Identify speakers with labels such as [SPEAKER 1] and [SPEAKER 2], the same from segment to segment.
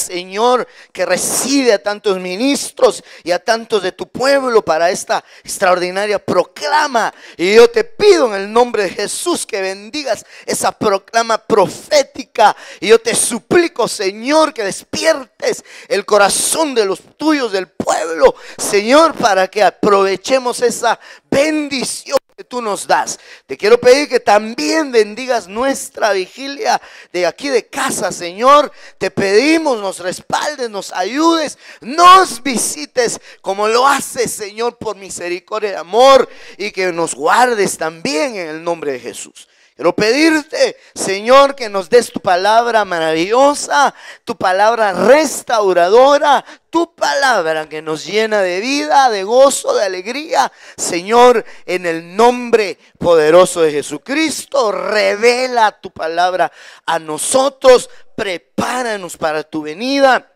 [SPEAKER 1] Señor, que recibe a tantos ministros y a tantos de tu pueblo para esta extraordinaria proclama. Y yo te pido en el nombre de Jesús que bendigas esa proclama profética. Y yo te suplico, Señor, que despiertes el corazón de los tuyos, del pueblo, Señor, para que aprovechemos esa bendición que tú nos das. Te quiero pedir que también bendigas nuestra vigilia de aquí de casa, Señor. Te pedimos, nos respaldes, nos ayudes, nos visites como lo haces, Señor, por misericordia y amor, y que nos guardes también en el nombre de Jesús. Quiero pedirte, Señor, que nos des tu palabra maravillosa, tu palabra restauradora, tu palabra que nos llena de vida, de gozo, de alegría. Señor, en el nombre poderoso de Jesucristo, revela tu palabra a nosotros, prepáranos para tu venida.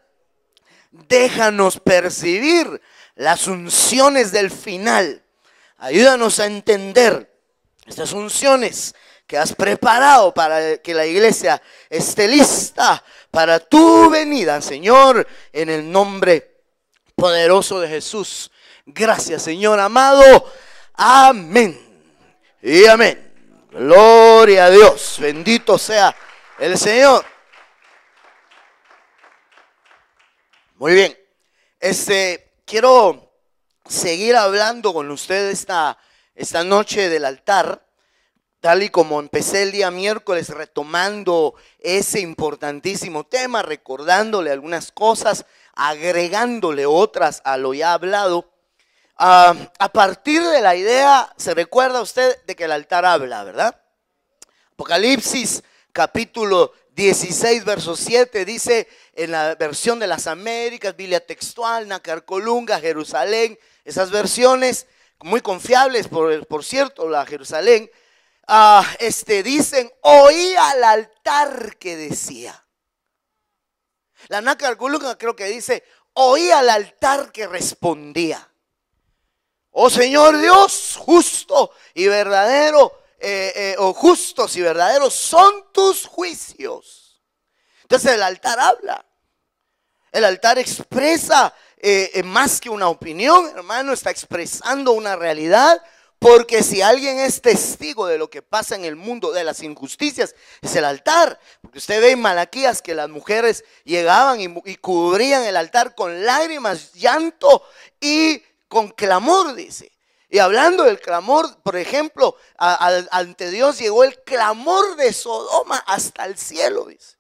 [SPEAKER 1] Déjanos percibir las unciones del final. Ayúdanos a entender estas unciones que has preparado para que la iglesia esté lista para tu venida, Señor, en el nombre poderoso de Jesús. Gracias, Señor amado. Amén y amén. Gloria a Dios. Bendito sea el Señor. Muy bien. Quiero seguir hablando con ustedes esta noche del altar. Tal y como empecé el día miércoles retomando ese importantísimo tema, recordándole algunas cosas, agregándole otras a lo ya hablado. A partir de la idea, se recuerda usted de que el altar habla, ¿verdad? Apocalipsis capítulo 16, verso 7 dice en la versión de las Américas, Biblia textual, Nácar Colunga, Jerusalén, esas versiones muy confiables, por cierto, la Jerusalén. Dicen, oí al altar que decía. La Nácar Colunga creo que dice, oí al altar que respondía. Oh Señor Dios, justo y verdadero, o justos y verdaderos son tus juicios. Entonces el altar habla. El altar expresa más que una opinión, hermano, está expresando una realidad. Porque si alguien es testigo de lo que pasa en el mundo, de las injusticias, es el altar. Porque usted ve en Malaquías que las mujeres llegaban y cubrían el altar con lágrimas, llanto y con clamor, dice. Y hablando del clamor, por ejemplo, ante Dios llegó el clamor de Sodoma hasta el cielo, dice.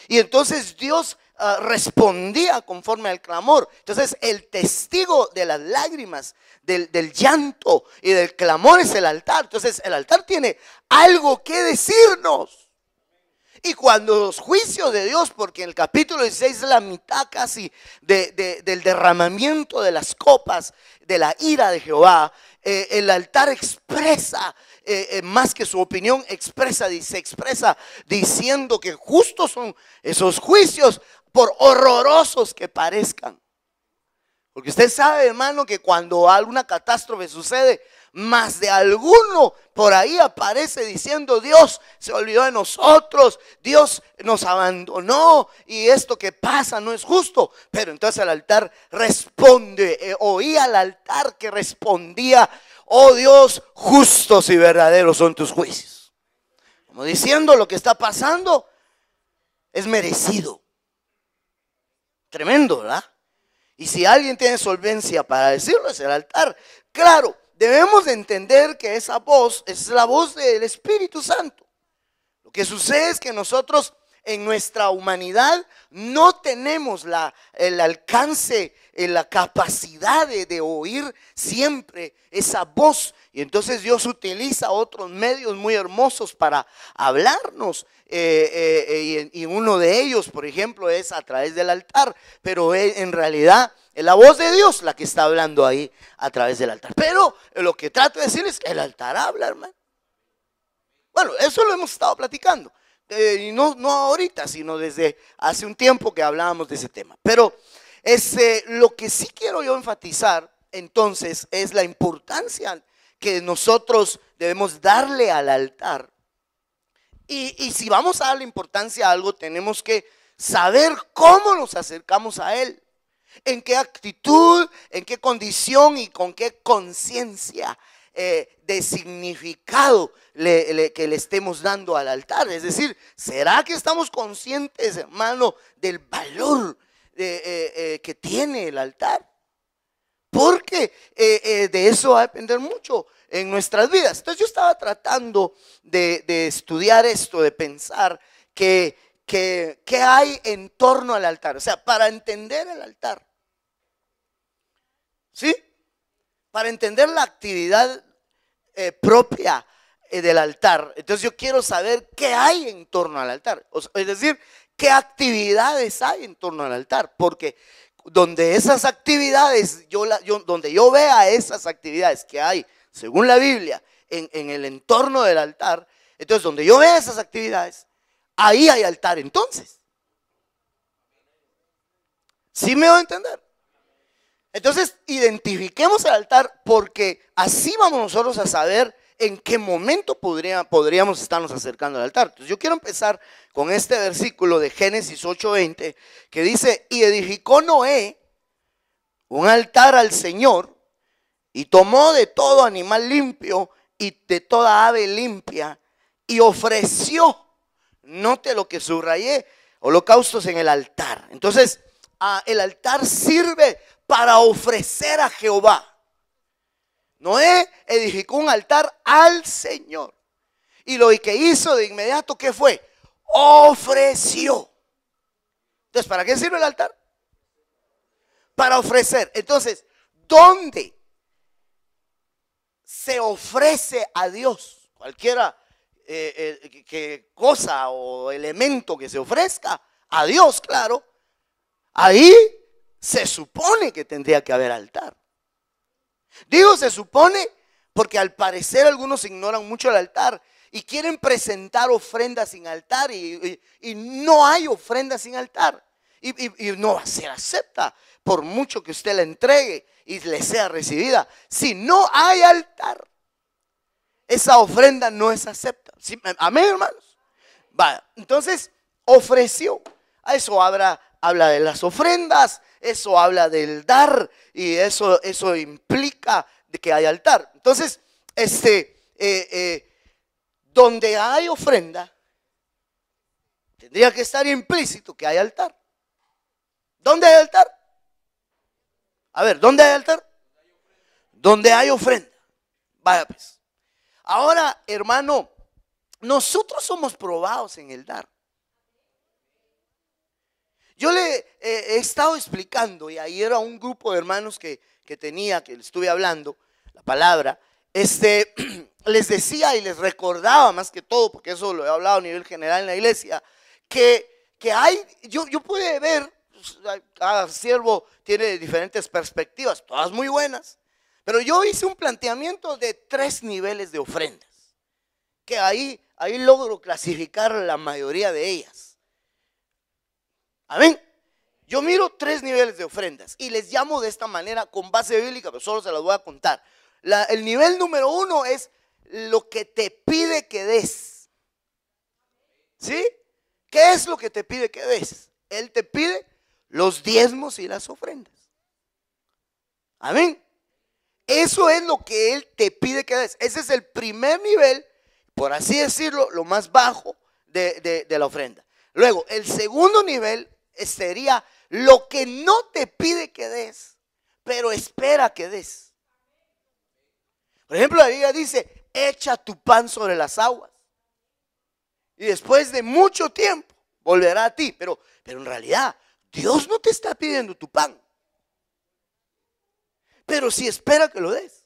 [SPEAKER 1] Y entonces Dios respondía conforme al clamor. Entonces el testigo de las lágrimas, del llanto y del clamor es el altar. Entonces el altar tiene algo que decirnos. Y cuando los juicios de Dios, porque en el capítulo 16 es la mitad casi del derramamiento de las copas de la ira de Jehová, el altar expresa más que su opinión, se expresa diciendo que justos son esos juicios, por horrorosos que parezcan. Porque usted sabe, hermano, que cuando alguna catástrofe sucede, más de alguno por ahí aparece diciendo: Dios se olvidó de nosotros, Dios nos abandonó y esto que pasa no es justo. Pero entonces el altar responde, oí al altar que respondía: oh Dios, justos y verdaderos son tus juicios. Como diciendo, lo que está pasando es merecido. Tremendo, ¿verdad? Y si alguien tiene solvencia para decirlo, es el altar. Claro, debemos de entender que esa voz es la voz del Espíritu Santo. Lo que sucede es que nosotros en nuestra humanidad no tenemos el alcance, la capacidad de oír siempre esa voz. Y entonces Dios utiliza otros medios muy hermosos para hablarnos. Y uno de ellos, por ejemplo, es a través del altar. Pero en realidad es la voz de Dios la que está hablando ahí a través del altar. Pero lo que trato de decir es que el altar habla, hermano. Bueno, eso lo hemos estado platicando. Y no ahorita, sino desde hace un tiempo que hablábamos de ese tema. Pero lo que sí quiero yo enfatizar entonces es la importancia que nosotros debemos darle al altar. Y si vamos a darle importancia a algo, tenemos que saber cómo nos acercamos a Él, en qué actitud, en qué condición y con qué conciencia de significado que le estemos dando al altar. Es decir, ¿será que estamos conscientes, hermano, del valor que tiene el altar? Porque de eso va a depender mucho en nuestras vidas. Entonces yo estaba tratando de estudiar esto, de pensar qué hay en torno al altar. O sea, para entender el altar, ¿sí? Para entender la actividad propia del altar. Entonces yo quiero saber qué hay en torno al altar. Es decir, qué actividades hay en torno al altar. Porque donde esas actividades, donde yo vea esas actividades que hay, según la Biblia, en el entorno del altar, entonces donde yo vea esas actividades, ahí hay altar entonces. ¿Sí me voy a entender? Entonces identifiquemos el altar, porque así vamos nosotros a saber en qué momento podríamos estarnos acercando al altar. Entonces yo quiero empezar con este versículo de Génesis 8:20, que dice: y edificó Noé un altar al Señor, y tomó de todo animal limpio y de toda ave limpia, y ofreció, note lo que subrayé, holocaustos en el altar. Entonces el altar sirve para ofrecer a Jehová. Noé edificó un altar al Señor, y lo que hizo de inmediato, ¿qué fue? Ofreció. Entonces, ¿para qué sirve el altar? Para ofrecer. Entonces, ¿dónde se ofrece a Dios? Cualquiera que cosa o elemento que se ofrezca a Dios, claro, ahí se supone que tendría que haber altar. Digo se supone porque al parecer algunos ignoran mucho el altar y quieren presentar ofrendas sin altar, y no hay ofrenda sin altar, y no va a ser acepta por mucho que usted la entregue y le sea recibida. Si no hay altar, esa ofrenda no es acepta. ¿Sí? Amén, hermanos. Vale, entonces ofreció. A eso habla de las ofrendas, eso habla del dar, y eso implica de que hay altar. Entonces, donde hay ofrenda, tendría que estar implícito que hay altar. ¿Dónde hay altar? A ver, ¿dónde hay altar? Donde hay ofrenda. Vaya pues. Ahora, hermano, nosotros somos probados en el dar. Yo le he estado explicando, y ayer a un grupo de hermanos que tenía, que le estuve hablando la palabra, les decía y les recordaba más que todo, porque eso lo he hablado a nivel general en la iglesia, que hay, yo pude ver, cada siervo tiene diferentes perspectivas, todas muy buenas, pero yo hice un planteamiento de 3 niveles de ofrendas, que ahí logro clasificar la mayoría de ellas. Amén. Yo miro 3 niveles de ofrendas y les llamo de esta manera con base bíblica, pero solo se las voy a contar. El nivel número 1 es lo que te pide que des. ¿Sí? ¿Qué es lo que te pide que des? Él te pide los diezmos y las ofrendas. Amén. Eso es lo que Él te pide que des. Ese es el primer nivel, por así decirlo, lo más bajo de la ofrenda. Luego, el segundo nivel sería lo que no te pide que des, pero espera que des. Por ejemplo, la Biblia dice: echa tu pan sobre las aguas, y después de mucho tiempo volverá a ti. Pero en realidad Dios no te está pidiendo tu pan, pero sí espera que lo des.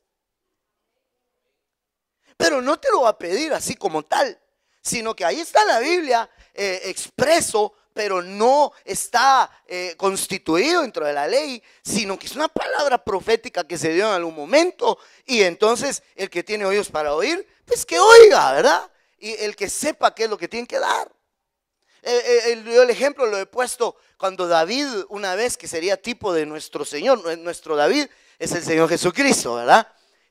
[SPEAKER 1] Pero no te lo va a pedir así como tal, sino que ahí está en la Biblia expreso, pero no está constituido dentro de la ley, sino que es una palabra profética que se dio en algún momento. Y entonces el que tiene oídos para oír, pues que oiga, ¿verdad? Y el que sepa qué es lo que tiene que dar. El ejemplo lo he puesto cuando David, una vez, que sería tipo de nuestro Señor, nuestro David es el Señor Jesucristo, ¿verdad?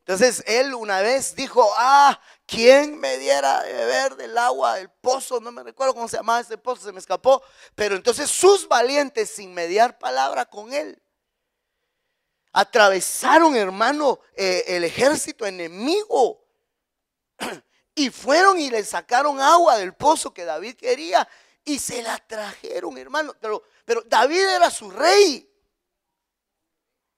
[SPEAKER 1] Entonces él una vez dijo, ¿quién me diera de beber del agua del pozo? No me recuerdo cómo se llamaba ese pozo, se me escapó. Pero entonces sus valientes, sin mediar palabra con él, atravesaron, hermano, el ejército enemigo. Y fueron y le sacaron agua del pozo que David quería y se la trajeron, hermano. Pero David era su rey.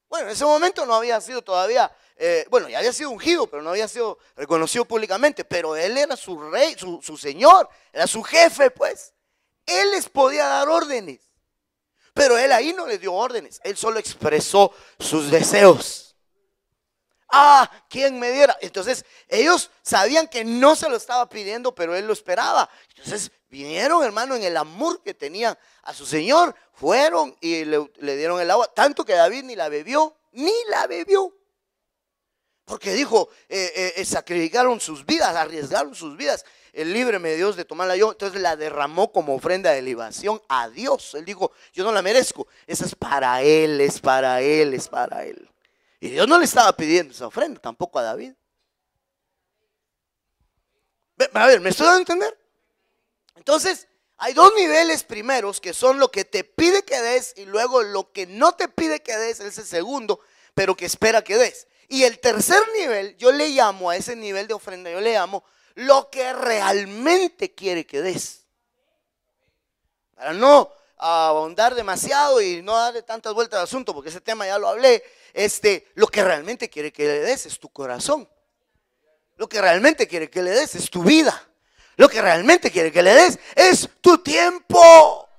[SPEAKER 1] Bueno, en ese momento no había sido todavía, ya había sido ungido, pero no había sido reconocido públicamente. Pero él era su rey, su señor, era su jefe, pues. Él les podía dar órdenes. Pero él ahí no les dio órdenes, él solo expresó sus deseos. ¿Quién me diera? Entonces ellos sabían que no se lo estaba pidiendo, pero él lo esperaba. Entonces vinieron, hermano, en el amor que tenían a su señor, fueron y le dieron el agua, tanto que David ni la bebió, porque dijo, sacrificaron sus vidas, arriesgaron sus vidas, líbreme Dios de tomarla yo. Entonces la derramó como ofrenda de libación a Dios. Él dijo, yo no la merezco, esa es para él, es para él, es para él. Y Dios no le estaba pidiendo esa ofrenda tampoco a David. A ver, ¿me estoy dando a entender? Entonces, hay dos niveles primeros que son lo que te pide que des y luego lo que no te pide que des, ese segundo, pero que espera que des. Y el tercer nivel, yo le llamo a ese nivel de ofrenda, yo le llamo lo que realmente quiere que des. Para no ahondar demasiado y no darle tantas vueltas al asunto, porque ese tema ya lo hablé. Lo que realmente quiere que le des es tu corazón. Lo que realmente quiere que le des es tu vida. Lo que realmente quiere que le des es tu tiempo.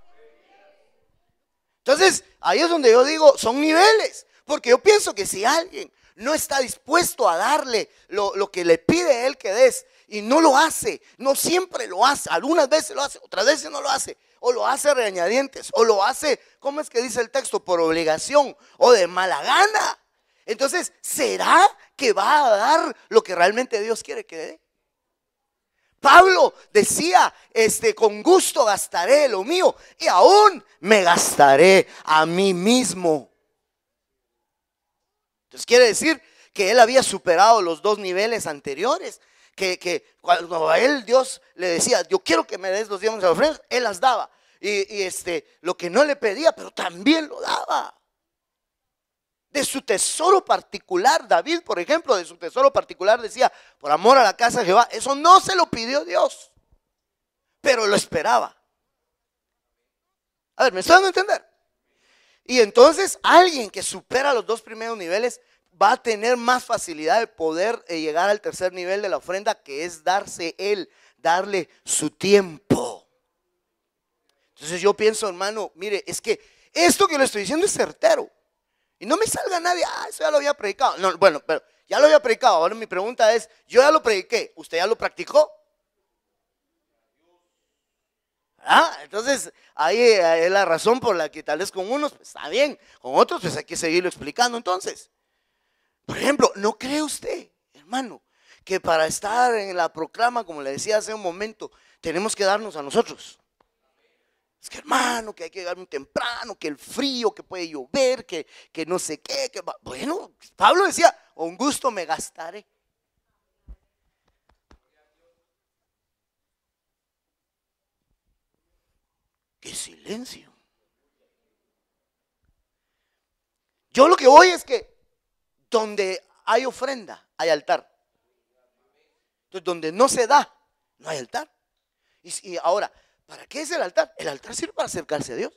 [SPEAKER 1] Entonces, ahí es donde yo digo, son niveles. Porque yo pienso que si alguien no está dispuesto a darle lo que le pide él que des, y no lo hace, no siempre lo hace, algunas veces lo hace, otras veces no lo hace, o lo hace a regañadientes, o lo hace, ¿cómo es que dice el texto? Por obligación o de mala gana. Entonces, ¿será que va a dar lo que realmente Dios quiere que dé? Pablo decía, con gusto gastaré lo mío y aún me gastaré a mí mismo. Entonces quiere decir que él había superado los dos niveles anteriores. Que cuando a él Dios le decía, yo quiero que me des los diezmos de la ofrenda, él las daba. Y lo que no le pedía, pero también lo daba. De su tesoro particular, David, por ejemplo, de su tesoro particular decía, por amor a la casa de Jehová. Eso no se lo pidió Dios, pero lo esperaba. A ver, ¿me están dando a entender? Y entonces alguien que supera los dos primeros niveles va a tener más facilidad de poder llegar al tercer nivel de la ofrenda, que es darse él, darle su tiempo. Entonces yo pienso, hermano, mire, es que esto que le estoy diciendo es certero. Y no me salga nadie, eso ya lo había predicado. No, bueno, pero ya lo había predicado. Ahora mi pregunta es, yo ya lo prediqué, ¿usted ya lo practicó? Entonces ahí es la razón por la que tal vez con unos pues, está bien, con otros pues hay que seguirlo explicando. Entonces, por ejemplo, ¿no cree usted, hermano, que para estar en la proclama, como le decía hace un momento, tenemos que darnos a nosotros? Es que, hermano, que hay que llegar muy temprano, que el frío, que puede llover, que no sé qué. Bueno, Pablo decía, un gusto me gastaré. ¡Qué silencio! Yo lo que voy es que donde hay ofrenda, hay altar. Entonces, donde no se da, no hay altar. Y ahora, ¿para qué es el altar? El altar sirve para acercarse a Dios.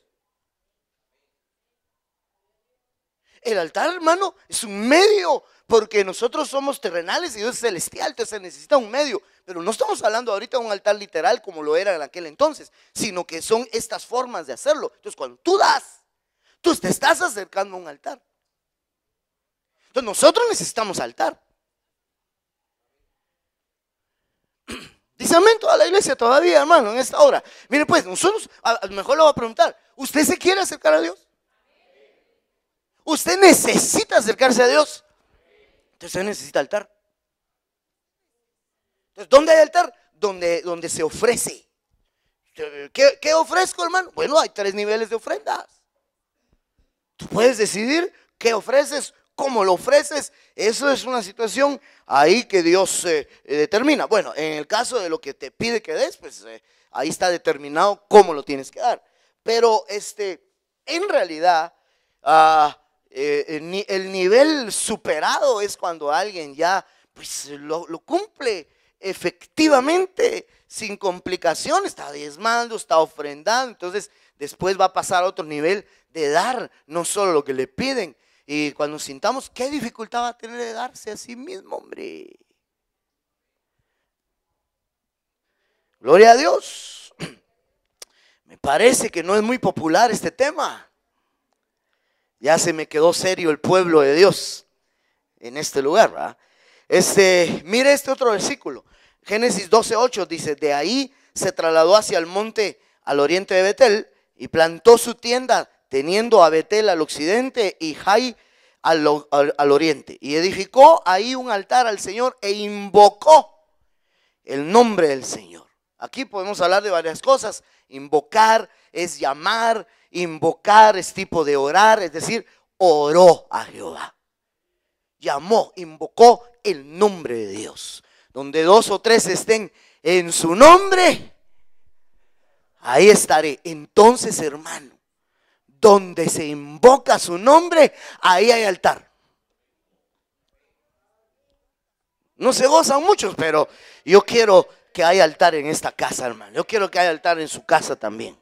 [SPEAKER 1] El altar, hermano, es un medio, porque nosotros somos terrenales y Dios es celestial, entonces se necesita un medio. Pero no estamos hablando ahorita de un altar literal como lo era en aquel entonces, sino que son estas formas de hacerlo. Entonces cuando tú das, tú te estás acercando a un altar. Entonces nosotros necesitamos altar. Dice amén toda la iglesia todavía, hermano, en esta hora. Mire pues, nosotros, a lo mejor le voy a preguntar, ¿usted se quiere acercar a Dios? Usted necesita acercarse a Dios. Entonces usted necesita altar. Entonces, ¿dónde hay altar? Donde se ofrece. ¿Qué ofrezco, hermano? Bueno, hay 3 niveles de ofrendas. Tú puedes decidir qué ofreces, cómo lo ofreces, eso es una situación ahí que Dios determina. Bueno, en el caso de lo que te pide que des, pues ahí está determinado cómo lo tienes que dar. Pero en realidad, el nivel superado es cuando alguien ya pues lo cumple efectivamente, sin complicación, está diezmando, está ofrendando. Entonces después va a pasar a otro nivel de dar, no solo lo que le piden. Y cuando sintamos, ¿qué dificultad va a tener de darse a sí mismo, hombre? Gloria a Dios. Me parece que no es muy popular este tema. Ya se me quedó serio el pueblo de Dios en este lugar, ¿verdad? Mire este otro versículo. Génesis 12:8 dice: de ahí se trasladó hacia el monte al oriente de Betel y plantó su tienda, teniendo a Betel al occidente y Jai al oriente. Y edificó ahí un altar al Señor e invocó el nombre del Señor. Aquí podemos hablar de varias cosas. Invocar es llamar, invocar es tipo de orar, es decir, oró a Jehová. Llamó, invocó el nombre de Dios. Donde dos o tres estén en su nombre, ahí estaré. Entonces, hermano, donde se invoca su nombre, ahí hay altar. No se gozan muchos, pero yo quiero que haya altar en esta casa, hermano. Yo quiero que haya altar en su casa también.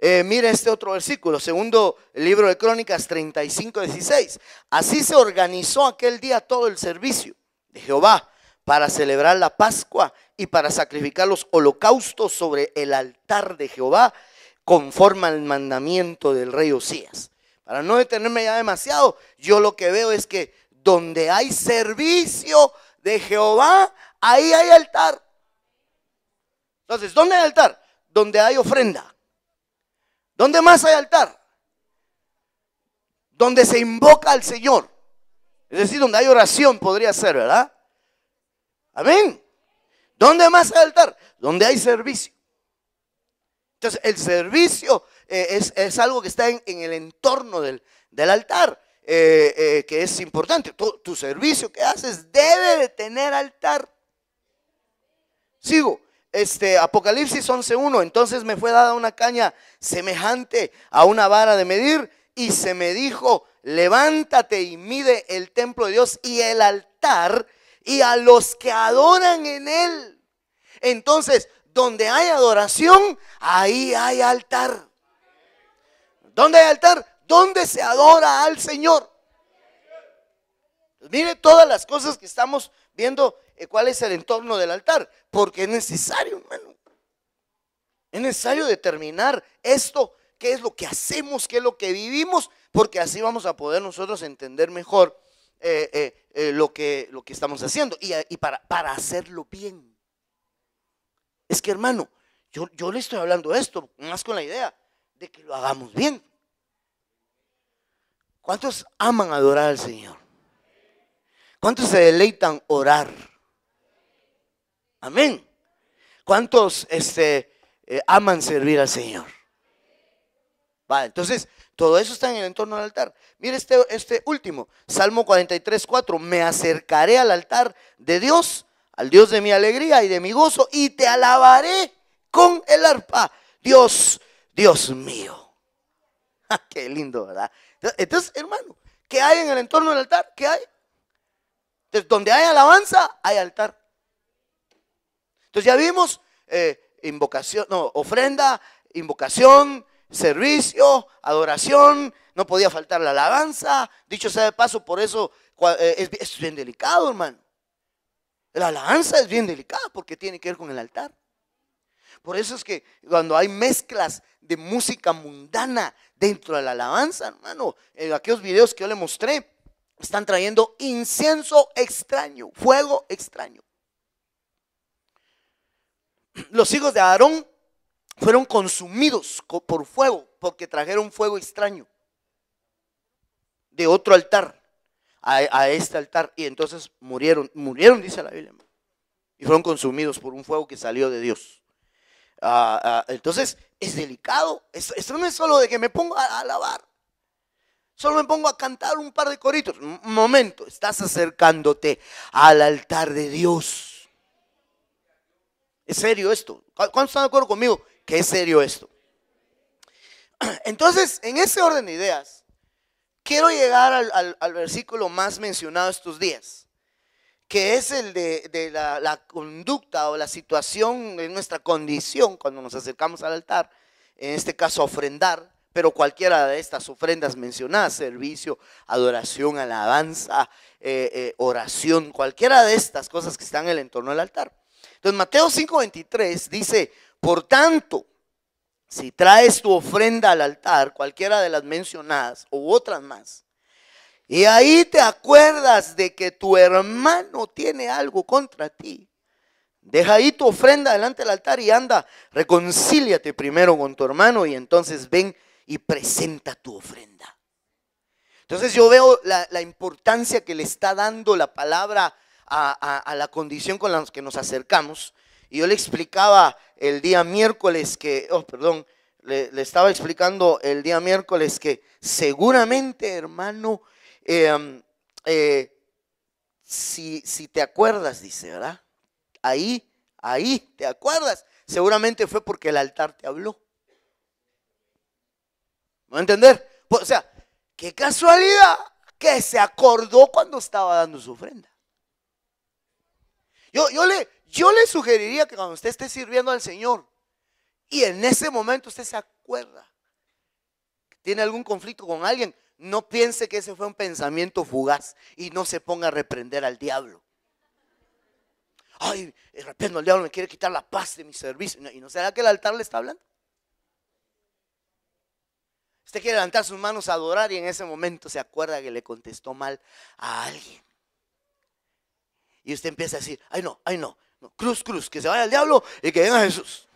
[SPEAKER 1] Mire este otro versículo, segundo libro de Crónicas 35:16. Así se organizó aquel día todo el servicio de Jehová para celebrar la Pascua y para sacrificar los holocaustos sobre el altar de Jehová, conforme al mandamiento del rey Osías. Para no detenerme ya demasiado, yo lo que veo es que donde hay servicio de Jehová, ahí hay altar. Entonces, ¿dónde hay altar? Donde hay ofrenda. ¿Dónde más hay altar? Donde se invoca al Señor. Es decir, donde hay oración podría ser, ¿verdad? Amén. ¿Dónde más hay altar? Donde hay servicio. Entonces, el servicio es algo que está en el entorno del altar, que es importante. Tu servicio que haces debe de tener altar. Sigo. Apocalipsis 11:1. Entonces me fue dada una caña semejante a una vara de medir y se me dijo: levántate y mide el templo de Dios y el altar y a los que adoran en él. Entonces, donde hay adoración, ahí hay altar. ¿Dónde hay altar? Donde se adora al Señor. Pues mire todas las cosas que estamos viendo, cuál es el entorno del altar, porque es necesario, hermano. Es necesario determinar esto, qué es lo que hacemos, qué es lo que vivimos, porque así vamos a poder nosotros entender mejor lo que estamos haciendo y para hacerlo bien. Es que, hermano, yo le estoy hablando esto más con la idea de que lo hagamos bien. ¿Cuántos aman adorar al Señor? ¿Cuántos se deleitan orar? Amén. ¿Cuántos aman servir al Señor? Vale, entonces todo eso está en el entorno del altar. Mire este último, Salmo 43:4. Me acercaré al altar de Dios, al Dios de mi alegría y de mi gozo, y te alabaré con el arpa. Dios mío. Qué lindo, ¿verdad? Entonces, hermano, ¿qué hay en el entorno del altar? ¿Qué hay? Entonces, donde hay alabanza, hay altar. Entonces ya vimos ofrenda, invocación, servicio, adoración. No podía faltar la alabanza. Dicho sea de paso, por eso es bien delicado, hermano. La alabanza es bien delicada porque tiene que ver con el altar. Por eso es que cuando hay mezclas de música mundana dentro de la alabanza, hermano, en aquellos videos que yo le mostré, están trayendo incienso extraño, fuego extraño. Los hijos de Aarón fueron consumidos por fuego porque trajeron fuego extraño de otro altar a este altar, y entonces murieron dice la Biblia, y fueron consumidos por un fuego que salió de Dios. Entonces es delicado. Esto no es solo de que me pongo a alabar, Solo me pongo a cantar un par de coritos. Un momento, estás acercándote al altar de Dios. ¿Es serio esto? ¿Cuántos están de acuerdo conmigo que es serio esto? Entonces, en ese orden de ideas, quiero llegar al versículo más mencionado estos días, que es el de la conducta o la situación de nuestra condición cuando nos acercamos al altar, en este caso ofrendar, pero cualquiera de estas ofrendas mencionadas, servicio, adoración, alabanza, oración, cualquiera de estas cosas que están en el entorno del altar. Entonces Mateo 5:23 dice, por tanto, si traes tu ofrenda al altar, cualquiera de las mencionadas u otras más, y ahí te acuerdas de que tu hermano tiene algo contra ti, deja ahí tu ofrenda delante del altar y anda, reconcíliate primero con tu hermano y entonces ven y presenta tu ofrenda. Entonces yo veo la importancia que le está dando la palabra a la condición con la que nos acercamos. Y yo le explicaba el día miércoles que, le estaba explicando el día miércoles que seguramente, hermano, si te acuerdas, dice, ¿verdad? Ahí te acuerdas. Seguramente fue porque el altar te habló. ¿Me va a entender? O sea, qué casualidad que se acordó cuando estaba dando su ofrenda. Yo le sugeriría que cuando usted esté sirviendo al Señor y en ese momento usted se acuerda que tiene algún conflicto con alguien, no piense que ese fue un pensamiento fugaz y no se ponga a reprender al diablo. Ay, de repente el diablo me quiere quitar la paz de mi servicio. ¿Y no será que el altar le está hablando? Usted quiere levantar sus manos a adorar y en ese momento se acuerda que le contestó mal a alguien. Y usted empieza a decir, ay no, cruz, que se vaya el diablo y que venga Jesús.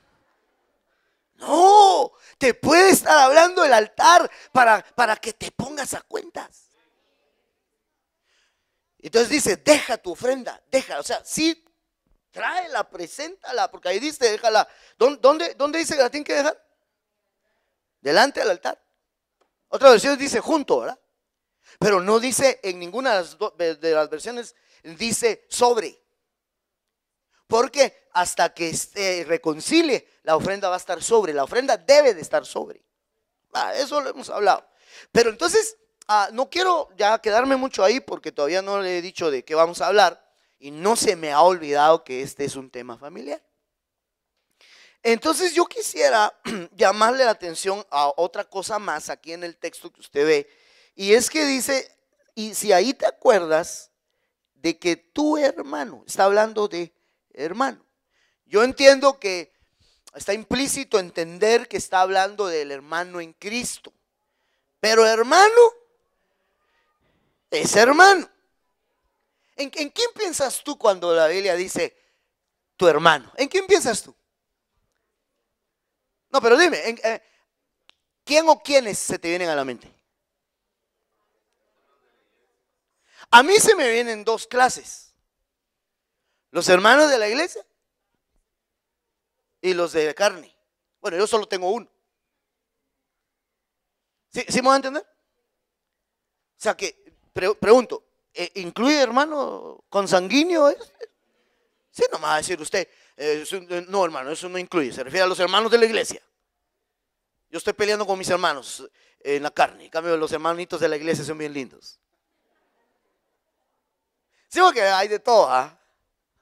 [SPEAKER 1] No, te puede estar hablando el altar para que te pongas a cuentas. Entonces dice, deja tu ofrenda, déjala, o sea, sí, tráela, preséntala, porque ahí dice, déjala. ¿Dónde dice que la tienen que dejar? Delante del altar. Otra versión dice junto, ¿verdad? Pero no dice en ninguna de las versiones, dice sobre. Porque hasta que reconcilie, la ofrenda va a estar sobre. La ofrenda debe de estar sobre. Eso lo hemos hablado. Pero entonces, no quiero ya quedarme mucho ahí porque todavía no le he dicho de qué vamos a hablar. Y no se me ha olvidado que este es un tema familiar. Entonces yo quisiera llamarle la atención a otra cosa más aquí en el texto que usted ve. Y es que dice, y si ahí te acuerdas de que tu hermano, está hablando de hermano. Yo entiendo que está implícito entender que está hablando del hermano en Cristo. Pero hermano es hermano. ¿En quién piensas tú cuando la Biblia dice tu hermano? ¿En quién piensas tú? No, pero dime, ¿quién o quiénes se te vienen a la mente? A mí se me vienen dos clases. Los hermanos de la iglesia y los de carne. Bueno, yo solo tengo uno. ¿Sí me van a entender? O sea que, pregunto, ¿incluye hermano consanguíneo? Sí, no me va a decir usted. No, hermano, eso no incluye. Se refiere a los hermanos de la iglesia. Yo estoy peleando con mis hermanos en la carne. En cambio, los hermanitos de la iglesia son bien lindos. Sí, porque hay de todo,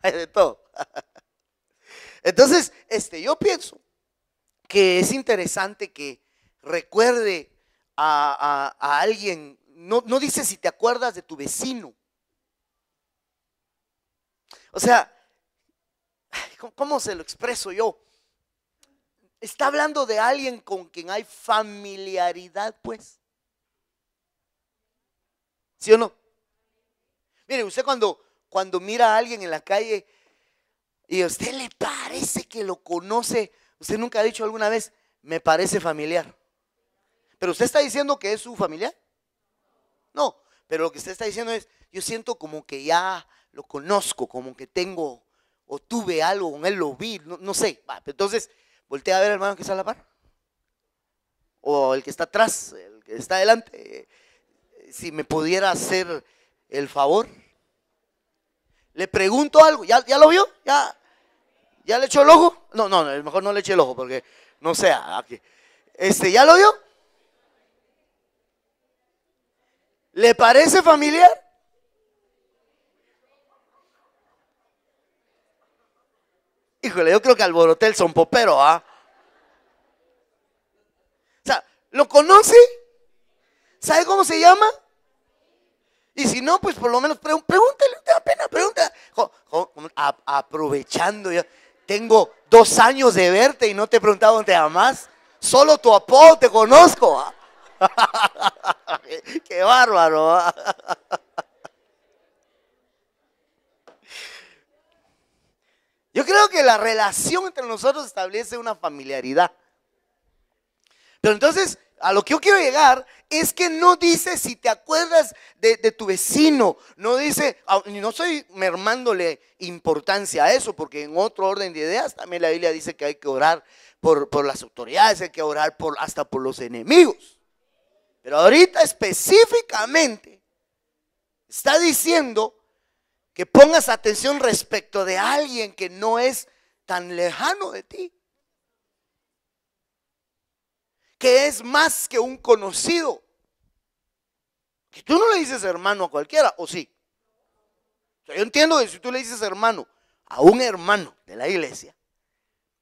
[SPEAKER 1] hay de todo. Entonces, yo pienso que es interesante que recuerde a alguien. No dice si te acuerdas de tu vecino. O sea, ¿cómo se lo expreso yo? Está hablando de alguien con quien hay familiaridad, pues. ¿Sí o no? Mire, usted cuando mira a alguien en la calle y a usted le parece que lo conoce, usted nunca ha dicho alguna vez, me parece familiar. Pero usted está diciendo que es su familiar. No, pero lo que usted está diciendo es, yo siento como que ya lo conozco, como que tengo o tuve algo con él, lo vi, no sé. Entonces, voltea a ver al hermano que está a la par. O el que está atrás, el que está adelante. si me pudiera hacer el favor. Le pregunto algo. ¿Ya lo vio? ¿Ya le echó el ojo? No, mejor no le eche el ojo porque no sea. Aquí. ¿Ya lo vio? ¿Le parece familiar? Híjole, yo creo que alboroté el sonpopero, ¿ah? O sea, ¿lo conoce? ¿Sabe cómo se llama? Y si no, pues por lo menos pregúntale, no te da pena, pregunta. Aprovechando, ya tengo 2 años de verte y no te he preguntado dónde te llamas. Solo tu apodo te conozco, ¿ah? Qué bárbaro, ¿ah? Yo creo que la relación entre nosotros establece una familiaridad. Pero entonces, a lo que yo quiero llegar es que no dice si te acuerdas de tu vecino. No dice, no estoy mermándole importancia a eso, porque en otro orden de ideas también la Biblia dice que hay que orar por las autoridades, hay que orar hasta por los enemigos. Pero ahorita específicamente está diciendo que pongas atención respecto de alguien que no es tan lejano de ti, que es más que un conocido. Que tú no le dices hermano a cualquiera, ¿o sí? O sea, yo entiendo que si tú le dices hermano a un hermano de la iglesia,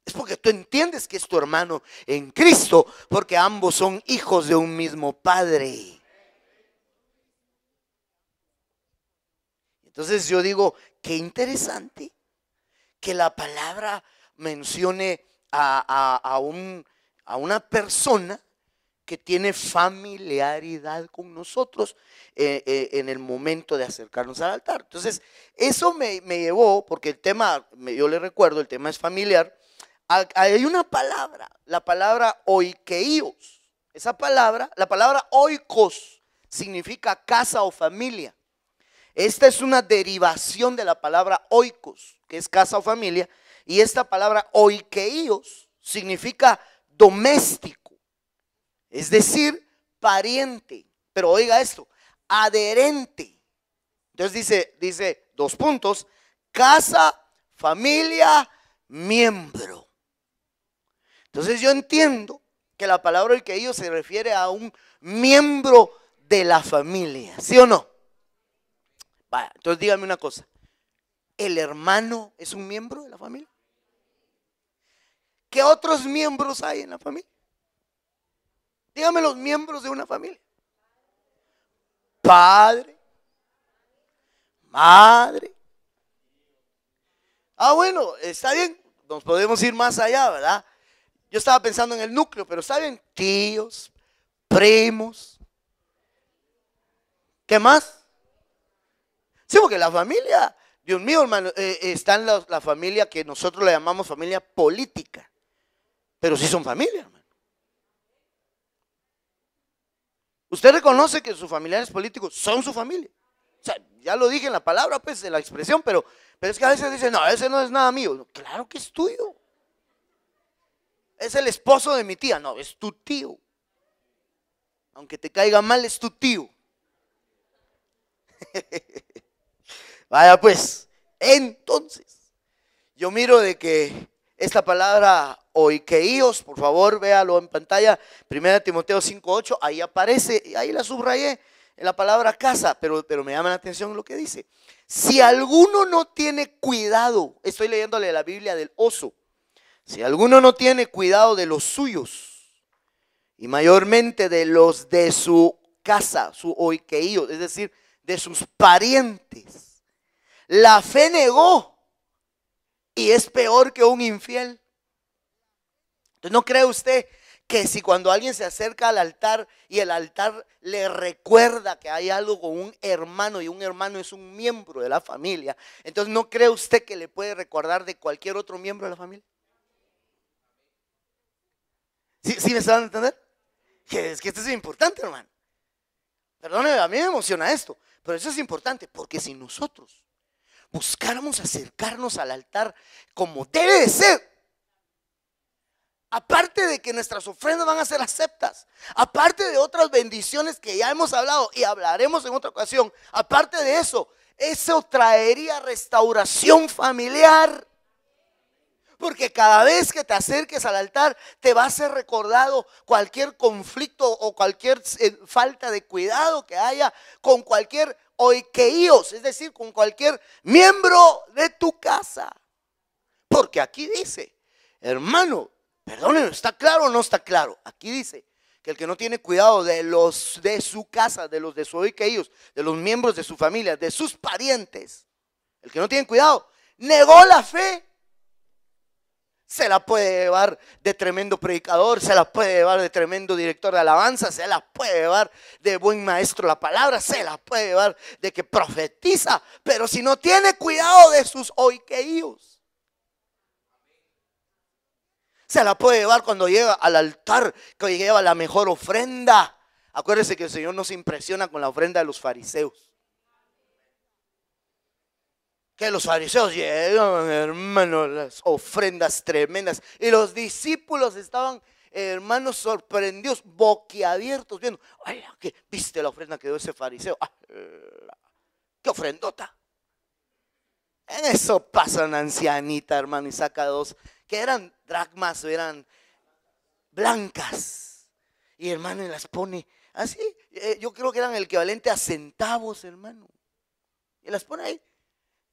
[SPEAKER 1] es porque tú entiendes que es tu hermano en Cristo, porque ambos son hijos de un mismo Padre. Entonces yo digo, qué interesante que la palabra mencione a una persona que tiene familiaridad con nosotros en el momento de acercarnos al altar. Entonces eso me llevó, porque el tema, yo le recuerdo, el tema es familiar. Hay una palabra, la palabra oikeios. Esa palabra, la palabra oikos, significa casa o familia. Esta es una derivación de la palabra oikos, que es casa o familia, y esta palabra oikeios significa doméstico, es decir, pariente. Pero oiga esto, adherente. Entonces dice 2 puntos, casa, familia, miembro. Entonces yo entiendo que la palabra oikeios se refiere a un miembro de la familia, ¿sí o no? Vaya, entonces dígame una cosa, ¿el hermano es un miembro de la familia? ¿Qué otros miembros hay en la familia? Dígame los miembros de una familia. Padre, madre. Bueno, está bien, nos podemos ir más allá, ¿verdad? Yo estaba pensando en el núcleo, pero está bien, tíos, primos. ¿Qué más? Sí, porque la familia, Dios mío, hermano, está en la familia que nosotros le llamamos familia política. Pero sí son familia, hermano. Usted reconoce que sus familiares políticos son su familia. O sea, ya lo dije en la palabra, pues, en la expresión, pero es que a veces dicen, no, ese no es nada mío. Claro que es tuyo. Es el esposo de mi tía. No, es tu tío. Aunque te caiga mal, es tu tío. Vaya pues, entonces, yo miro de que esta palabra oikeios, por favor, véalo en pantalla, 1 Timoteo 5:8, ahí aparece, y ahí la subrayé en la palabra casa, pero me llama la atención lo que dice. Si alguno no tiene cuidado, estoy leyéndole la Biblia del oso, si alguno no tiene cuidado de los suyos, y mayormente de los de su casa, su oikeios, es decir, de sus parientes, la fe negó y es peor que un infiel. Entonces, ¿no cree usted que si cuando alguien se acerca al altar y el altar le recuerda que hay algo con un hermano y un hermano es un miembro de la familia, entonces ¿no cree usted que le puede recordar de cualquier otro miembro de la familia? ¿Sí me están a entender? Es que esto es importante, hermano. Perdóneme, a mí me emociona esto, pero eso es importante porque si nosotros buscáramos acercarnos al altar como debe de ser, Aparte de que nuestras ofrendas van a ser aceptas, aparte de otras bendiciones que ya hemos hablado y hablaremos en otra ocasión, aparte de eso, eso traería restauración familiar. Porque cada vez que te acerques al altar te va a ser recordado cualquier conflicto o cualquier falta de cuidado que haya con cualquier oikeíos, es decir, con cualquier miembro de tu casa. Porque aquí dice, hermano, perdónenme, ¿está claro o no está claro? Aquí dice que el que no tiene cuidado de los de su casa, de los de su oikeíos, de los miembros de su familia, de sus parientes, el que no tiene cuidado, negó la fe. Se la puede llevar de tremendo predicador, se la puede llevar de tremendo director de alabanza, se la puede llevar de buen maestro de la palabra, se la puede llevar de que profetiza, pero si no tiene cuidado de sus oikeíos, se la puede llevar cuando llega al altar, que lleva la mejor ofrenda. Acuérdese que el Señor no se impresiona con la ofrenda de los fariseos. Que los fariseos llegan, hermanos, las ofrendas tremendas. Y los discípulos estaban, hermanos, sorprendidos, boquiabiertos, viendo. Ay, ¿qué? ¿Viste la ofrenda que dio ese fariseo? Ah, ¡qué ofrendota! En eso pasa una ancianita, hermano, y saca dos, que eran dracmas o eran blancas. Y hermano, y las pone así. Yo creo que eran el equivalente a centavos, hermano. Y las pone ahí.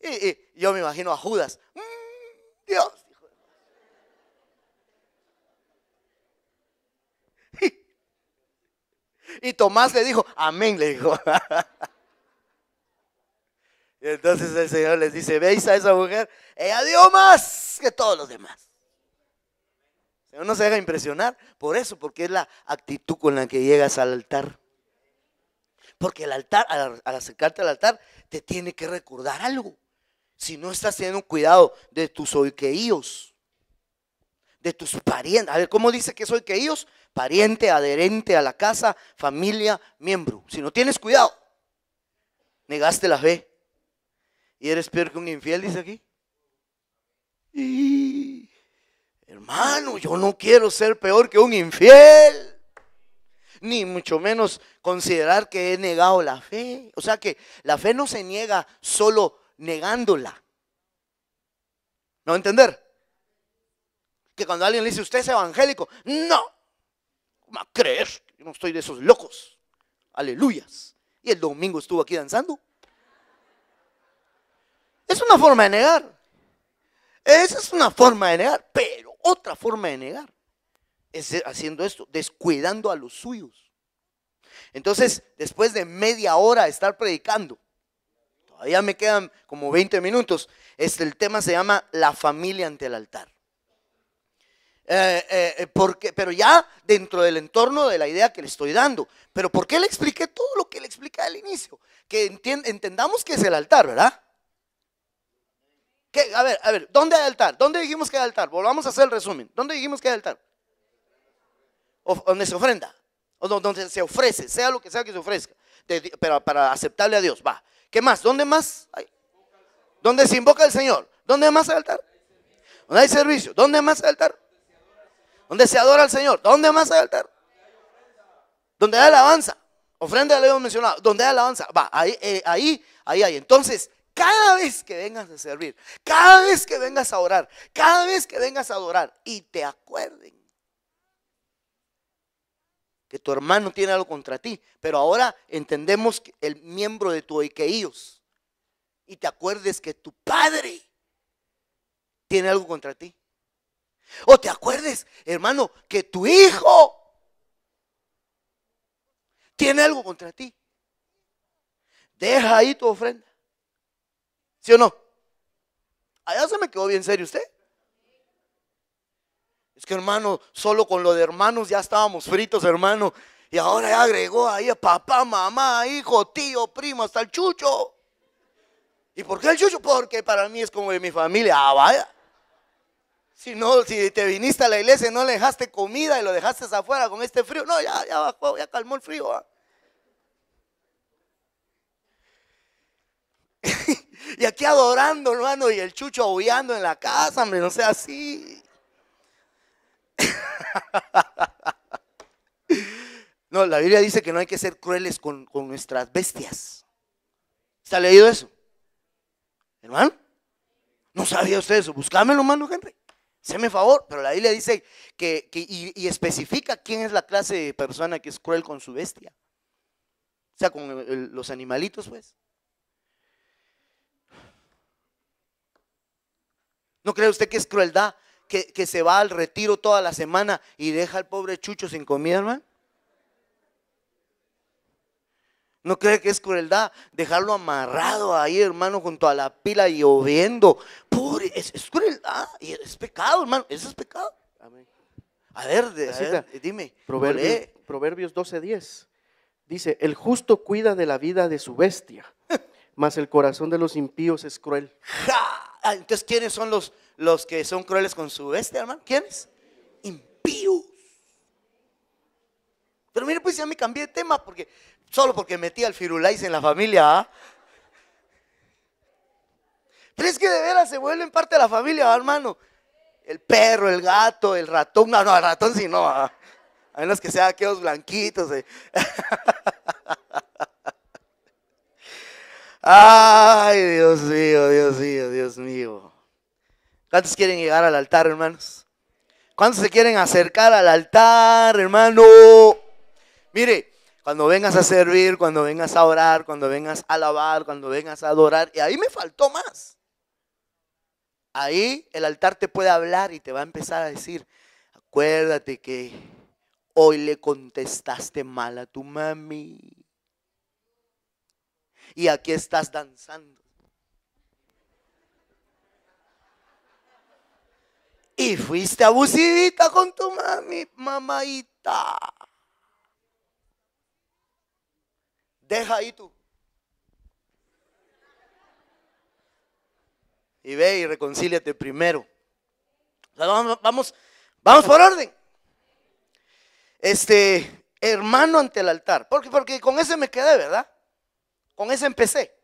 [SPEAKER 1] Y yo me imagino a Judas. Dios, hijo de... Y Tomás le dijo, amén, le dijo. Y entonces el Señor les dice, ¿veis a esa mujer? Ella dio más que todos los demás. El Señor no se deja impresionar por eso, porque es la actitud con la que llegas al altar. Porque el altar, al acercarte al altar, te tiene que recordar algo. Si no estás teniendo cuidado de tus oikeíos, de tus parientes. A ver, ¿cómo dice que es oikeíos? Pariente, adherente a la casa, familia, miembro. Si no tienes cuidado, negaste la fe y eres peor que un infiel, dice aquí. Y, hermano, yo no quiero ser peor que un infiel, ni mucho menos considerar que he negado la fe. O sea que la fe no se niega solo negándola. ¿No entender? Que cuando alguien le dice, ¿usted es evangélico? No. ¿Cómo a creer? Yo no estoy de esos locos. Aleluyas. Y el domingo estuvo aquí danzando. Es una forma de negar. Esa es una forma de negar. Pero otra forma de negar es haciendo esto, descuidando a los suyos. Entonces, después de media hora de estar predicando, todavía me quedan como 20 minutos. El tema se llama la familia ante el altar. Pero ya dentro del entorno de la idea que le estoy dando. Pero ¿por qué le expliqué todo lo que le expliqué al inicio? Que entendamos que es el altar, ¿verdad? A ver, ¿dónde hay altar? ¿Dónde dijimos que hay altar? Volvamos a hacer el resumen. ¿Dónde dijimos que hay altar? Donde se ofrenda, o donde se ofrece, sea lo que sea que se ofrezca, pero para aceptarle a Dios. Va. ¿Qué más? ¿Dónde más hay? ¿Dónde se invoca al Señor? ¿Dónde más hay altar? ¿Dónde hay servicio? ¿Dónde más hay altar? ¿Dónde se adora al Señor? ¿Dónde más hay altar? ¿Dónde hay alabanza? Ofrenda le hemos mencionado. ¿Dónde hay alabanza? Va, ahí hay. Entonces, cada vez que vengas a servir, cada vez que vengas a orar, cada vez que vengas a adorar y te acuerden que tu hermano tiene algo contra ti, pero ahora entendemos que el miembro de tu oikeíos, y te acuerdes que tu padre tiene algo contra ti, o te acuerdes, hermano, que tu hijo tiene algo contra ti, deja ahí tu ofrenda. ¿Sí o no? Allá se me quedó bien serio usted. Es que, hermano, solo con lo de hermanos ya estábamos fritos, hermano. Y ahora ya agregó ahí a papá, mamá, hijo, tío, primo, hasta el chucho. ¿Y por qué el chucho? Porque para mí es como de mi familia. Ah, vaya. Si te viniste a la iglesia y no le dejaste comida y lo dejaste afuera con este frío. No, ya bajó, ya calmó el frío. ¿Ah? Y aquí adorando, hermano, y el chucho aullando en la casa, hombre, no sea así. No, la Biblia dice que no hay que ser crueles con nuestras bestias. ¿Está leído eso? Hermano, ¿no sabía usted eso? Búscamelo, hermano Henry. Séme favor, pero la Biblia dice y especifica quién es la clase de persona que es cruel con su bestia. O sea, con los animalitos, pues. ¿No cree usted que es crueldad que se va al retiro toda la semana y deja al pobre Chucho sin comida, hermano? ¿No cree que es crueldad dejarlo amarrado ahí, hermano, junto a la pila lloviendo? Pobre, es crueldad y es pecado, hermano. Eso es pecado.
[SPEAKER 2] Amén.
[SPEAKER 1] A ver, dime.
[SPEAKER 2] Proverbios 12:10. Dice, el justo cuida de la vida de su bestia, mas el corazón de los impíos es cruel.
[SPEAKER 1] Entonces, ¿quiénes son los que son crueles con su bestia, hermano? ¿Quiénes? Impíos. Pero mire, pues ya me cambié de tema solo porque metí al Firulais en la familia, ¿ah? Pero es que de veras se vuelven parte de la familia, hermano. El perro, el gato, el ratón. No, el ratón sí no. A menos que sean aquellos blanquitos. Ay, Dios mío, Dios mío, Dios mío. ¿Cuántos quieren llegar al altar, hermanos? ¿Cuántos se quieren acercar al altar, hermano? Mire, cuando vengas a servir, cuando vengas a orar, cuando vengas a alabar, cuando vengas a adorar, y ahí me faltó más. Ahí el altar te puede hablar y te va a empezar a decir, acuérdate que hoy le contestaste mal a tu mami. Y aquí estás danzando. Y fuiste abusivita con tu mami, mamadita. Deja ahí tú. Y ve y reconcíliate primero. O sea, vamos por orden. Hermano ante el altar. Porque con ese me quedé, ¿verdad? Con ese empecé.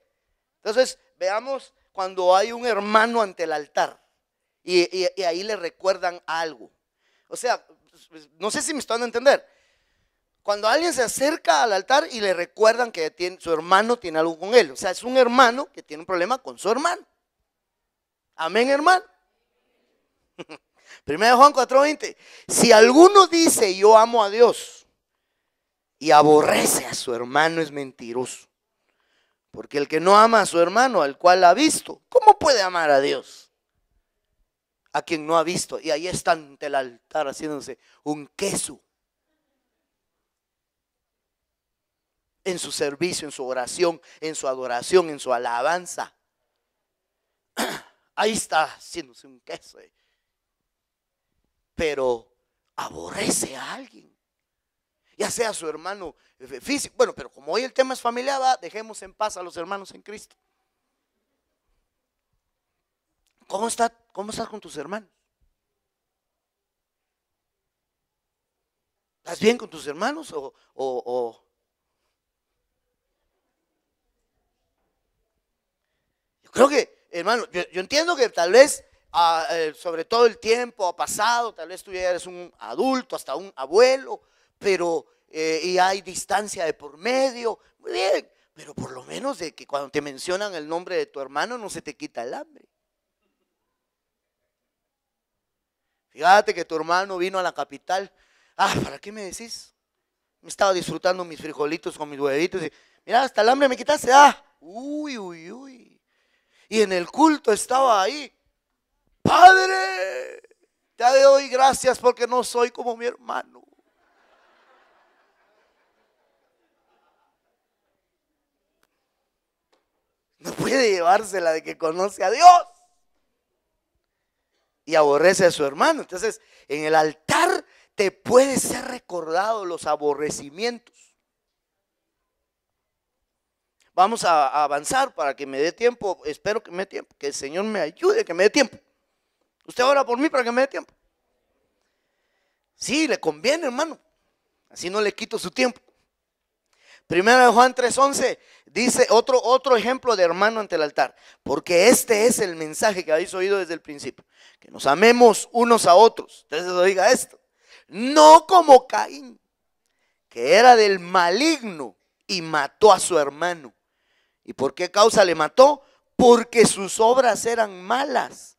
[SPEAKER 1] Entonces, veamos cuando hay un hermano ante el altar. Y ahí le recuerdan algo. O sea, no sé si me están dando a entender. Cuando alguien se acerca al altar y le recuerdan que su hermano tiene algo con él. O sea, es un hermano que tiene un problema con su hermano. Amén, hermano. 1 Juan 4:20. Si alguno dice yo amo a Dios y aborrece a su hermano, es mentiroso. Porque el que no ama a su hermano, al cual ha visto, ¿cómo puede amar a Dios? A quien no ha visto. Y ahí está ante el altar haciéndose un queso. En su servicio, en su oración, en su adoración, en su alabanza. Ahí está haciéndose un queso. Pero aborrece a alguien. Ya sea su hermano físico. Bueno, pero como hoy el tema es familiar, dejemos en paz a los hermanos en Cristo. ¿Cómo estás con tus hermanos? ¿Estás bien con tus hermanos o Yo creo que, hermano, yo entiendo que tal vez sobre todo el tiempo ha pasado, tal vez tú ya eres un adulto, hasta un abuelo, pero y hay distancia de por medio, muy bien, pero por lo menos de que cuando te mencionan el nombre de tu hermano no se te quita el hambre. Fíjate que tu hermano vino a la capital. ¿Para qué me decís? Me estaba disfrutando mis frijolitos con mis huevitos y mira, hasta el hambre me quitaste. Uy. Y en el culto estaba ahí. Padre, te doy gracias porque no soy como mi hermano. No puede llevársela de que conoce a Dios y aborrece a su hermano. Entonces, en el altar te puede ser recordado los aborrecimientos. Vamos a avanzar para que me dé tiempo. Espero que me dé tiempo, que el Señor me ayude, que me dé tiempo. Usted ora por mí para que me dé tiempo. Sí, le conviene, hermano. Así no le quito su tiempo. 1 Juan 3:11 dice otro ejemplo de hermano ante el altar. Porque este es el mensaje que habéis oído desde el principio. Que nos amemos unos a otros. Entonces oiga esto. no como Caín, que era del maligno y mató a su hermano. ¿Y por qué causa le mató? Porque sus obras eran malas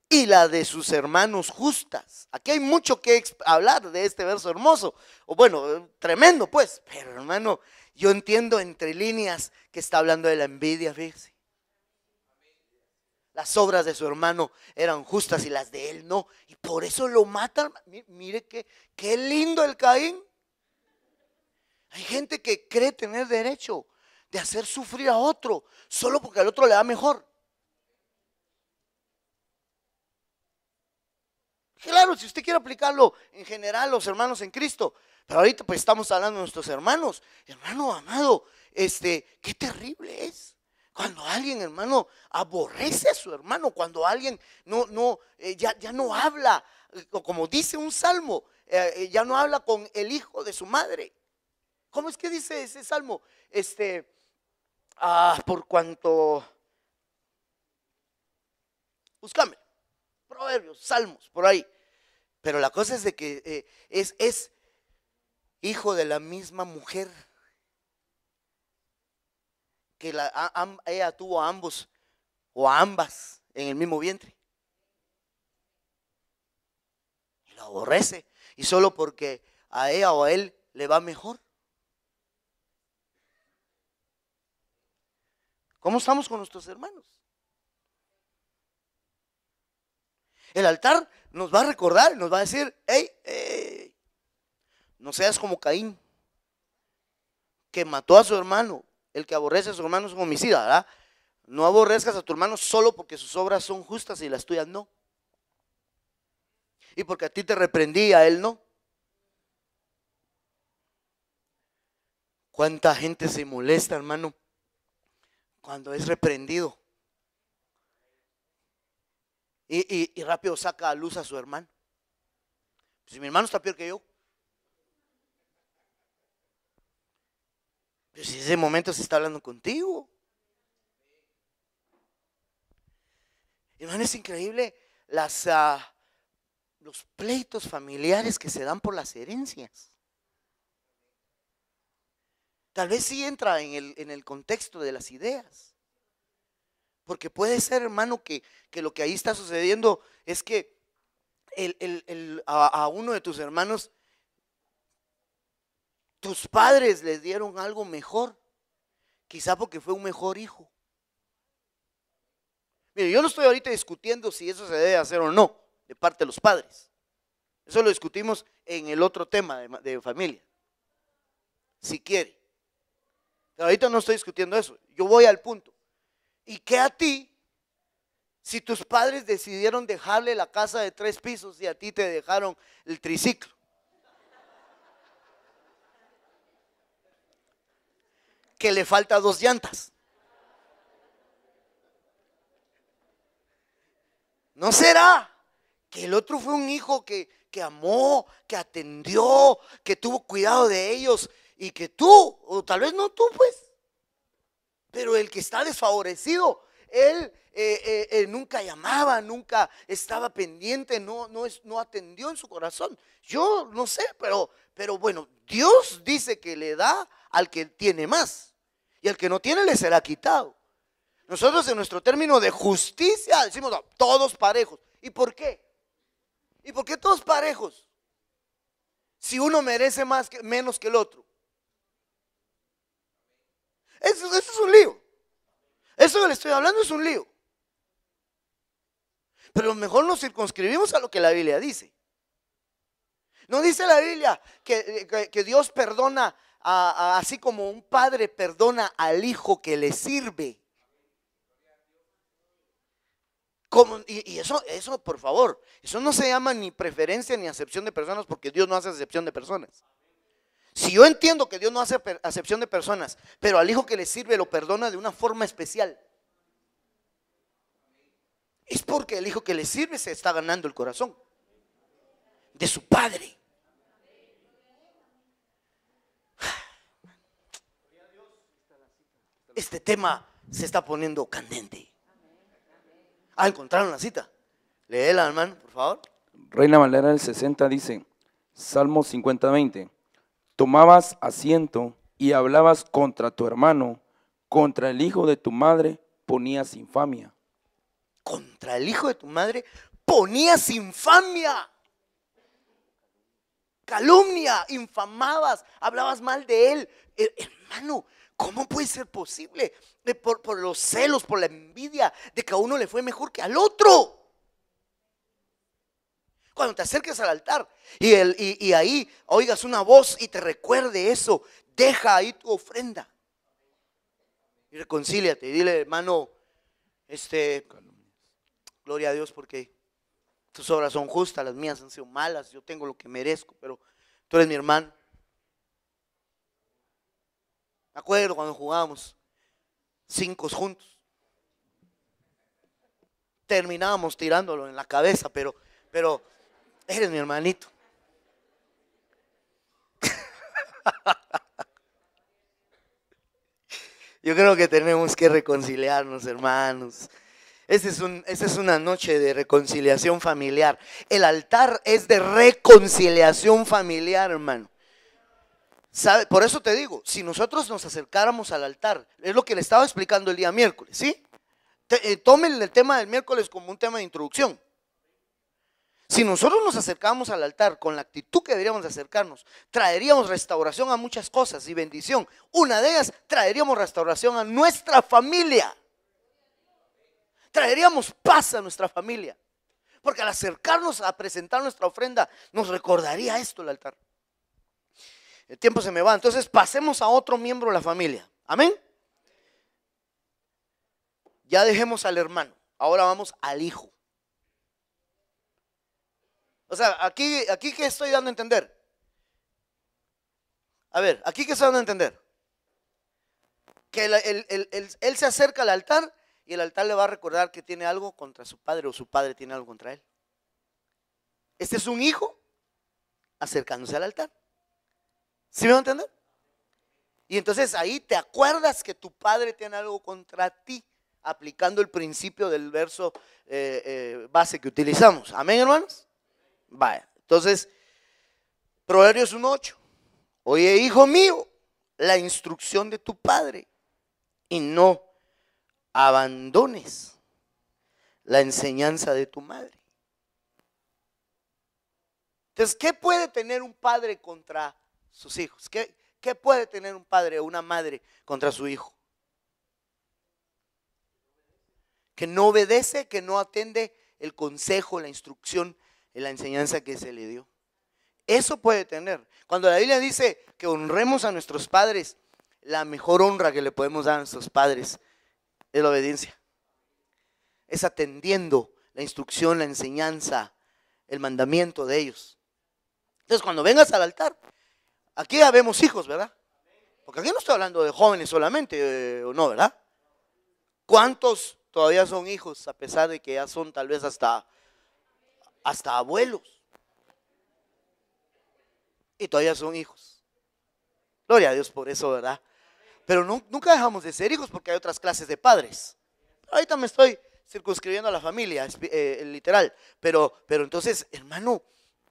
[SPEAKER 1] y la de sus hermanos justas. Aquí hay mucho que hablar de este verso hermoso, o bueno, tremendo pues, pero hermano, yo entiendo entre líneas que está hablando de la envidia, fíjese. Las obras de su hermano eran justas y las de él no, y por eso lo matan. Mire qué lindo el Caín. Hay gente que cree tener derecho de hacer sufrir a otro solo porque al otro le va mejor. Claro, si usted quiere aplicarlo en general, los hermanos en Cristo, pero ahorita pues estamos hablando de nuestros hermanos. Hermano amado, qué terrible es cuando alguien, hermano, aborrece a su hermano, cuando alguien ya no habla, como dice un salmo, ya no habla con el hijo de su madre. ¿Cómo es que dice ese salmo? Por cuanto, búscame, Proverbios, Salmos, por ahí. Pero la cosa es de que es hijo de la misma mujer, que ella tuvo a ambos o a ambas en el mismo vientre. Y lo aborrece, y solo porque a ella o a él le va mejor. ¿Cómo estamos con nuestros hermanos? El altar nos va a recordar, nos va a decir: hey, no seas como Caín, que mató a su hermano. El que aborrece a su hermano es un homicida, ¿verdad? No aborrezcas a tu hermano solo porque sus obras son justas y las tuyas no. Y porque a ti te reprendí, a él no. ¿Cuánta gente se molesta, hermano, cuando es reprendido? Y rápido saca a luz a su hermano. Si mi hermano está peor que yo. Pero si en ese momento se está hablando contigo. Hermano, es increíble los pleitos familiares que se dan por las herencias. Tal vez sí entra en el contexto de las ideas. Porque puede ser, hermano, que lo que ahí está sucediendo es que a uno de tus hermanos, tus padres les dieron algo mejor, quizá porque fue un mejor hijo. Mire, yo no estoy ahorita discutiendo si eso se debe hacer o no de parte de los padres. Eso lo discutimos en el otro tema de familia, si quiere. Pero ahorita no estoy discutiendo eso. Yo voy al punto. ¿Y qué a ti si tus padres decidieron dejarle la casa de 3 pisos y a ti te dejaron el triciclo? Que le falta 2 llantas. ¿No será que el otro fue un hijo que amó, que atendió, que tuvo cuidado de ellos, y que tú, o tal vez no tú pues, pero el que está desfavorecido, él nunca llamaba, nunca estaba pendiente, no atendió en su corazón? Yo no sé, pero bueno, Dios dice que le da al que tiene más, y al que no tiene le será quitado. Nosotros en nuestro término de justicia decimos: no, todos parejos. ¿Y por qué? ¿Y por qué todos parejos? Si uno merece menos que el otro. Eso es un lío. Eso que le estoy hablando es un lío. Pero mejor nos circunscribimos a lo que la Biblia dice. No dice la Biblia que Dios perdona, así como un padre perdona al hijo que le sirve. Y eso, por favor, eso no se llama ni preferencia ni acepción de personas, porque Dios no hace acepción de personas. Si yo entiendo que Dios no hace acepción de personas, pero al hijo que le sirve lo perdona de una forma especial, es porque el hijo que le sirve se está ganando el corazón de su padre. Este tema se está poniendo candente. Encontraron la cita. Léela, hermano, por favor.
[SPEAKER 3] Reina Valera del 60 dice: Salmo 50:20. Tomabas asiento y hablabas contra tu hermano, contra el hijo de tu madre ponías infamia.
[SPEAKER 1] Contra el hijo de tu madre ponías infamia, calumnia, infamabas, hablabas mal de él. Hermano, ¿cómo puede ser posible? Por los celos, por la envidia de que a uno le fue mejor que al otro. Cuando te acerques al altar y ahí oigas una voz y te recuerde eso, deja ahí tu ofrenda y reconcíliate y dile, hermano, gloria a Dios porque tus obras son justas, las mías han sido malas, yo tengo lo que merezco, pero tú eres mi hermano. Me acuerdo cuando jugábamos 5 juntos, terminábamos tirándolo en la cabeza, pero eres mi hermanito. Yo creo que tenemos que reconciliarnos, hermanos. Esta es una noche de reconciliación familiar. El altar es de reconciliación familiar, hermano. ¿Sabe? Por eso te digo, si nosotros nos acercáramos al altar, es lo que le estaba explicando el día miércoles, ¿sí? Tomen el tema del miércoles como un tema de introducción. Si nosotros nos acercamos al altar con la actitud que deberíamos de acercarnos, traeríamos restauración a muchas cosas y bendición. Una de ellas, traeríamos restauración a nuestra familia. Traeríamos paz a nuestra familia. Porque al acercarnos a presentar nuestra ofrenda, nos recordaría esto el altar. El tiempo se me va, entonces pasemos a otro miembro de la familia. Amén. Ya dejemos al hermano, ahora vamos al hijo. O sea, aquí ¿qué estoy dando a entender? A ver, aquí ¿qué estoy dando a entender? Que él se acerca al altar y el altar le va a recordar que tiene algo contra su padre o su padre tiene algo contra él. Este es un hijo acercándose al altar. ¿Sí me va a entender? Y entonces ahí te acuerdas que tu padre tiene algo contra ti, aplicando el principio del verso base que utilizamos. Amén, hermanos. Vaya, entonces, Proverbios 1:8. Oye, hijo mío, la instrucción de tu padre y no abandones la enseñanza de tu madre. Entonces, ¿qué puede tener un padre contra sus hijos? ¿Qué puede tener un padre o una madre contra su hijo? Que no obedece, que no atiende el consejo, la instrucción, la enseñanza que se le dio. Eso puede tener. Cuando la Biblia dice que honremos a nuestros padres, la mejor honra que le podemos dar a nuestros padres es la obediencia. Es atendiendo la instrucción, la enseñanza, el mandamiento de ellos. Entonces, cuando vengas al altar, aquí ya vemos hijos, ¿verdad? Porque aquí no estoy hablando de jóvenes solamente, ¿o no, verdad? ¿Cuántos todavía son hijos a pesar de que ya son tal vez hasta abuelos? Y todavía son hijos. Gloria a Dios por eso, ¿verdad? Pero nunca dejamos de ser hijos porque hay otras clases de padres. Ahorita me estoy circunscribiendo a la familia, literal. Pero entonces, hermano,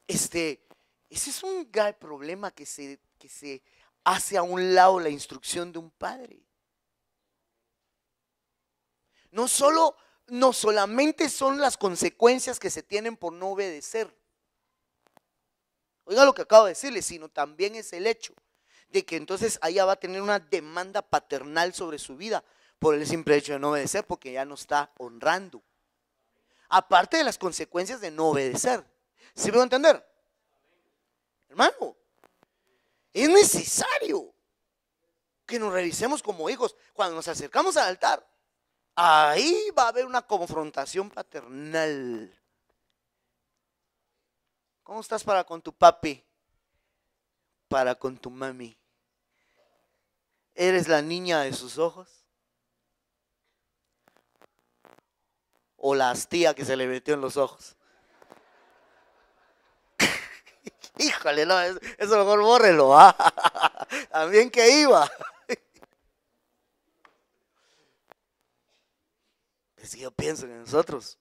[SPEAKER 1] ese es un grave problema que se hace a un lado la instrucción de un padre. No solamente son las consecuencias que se tienen por no obedecer. Oiga lo que acabo de decirle, sino también es el hecho de que entonces ella va a tener una demanda paternal sobre su vida por el simple hecho de no obedecer, porque ya no está honrando. Aparte de las consecuencias de no obedecer. ¿Sí me voy a entender? Hermano, es necesario que nos revisemos como hijos. Cuando nos acercamos al altar, ahí va a haber una confrontación paternal. ¿Cómo estás para con tu papi? Para con tu mami. ¿Eres la niña de sus ojos? ¿O la astilla que se le metió en los ojos? Híjole, no, eso mejor bórrelo, ¿ah? También que iba. Es que yo pienso en nosotros.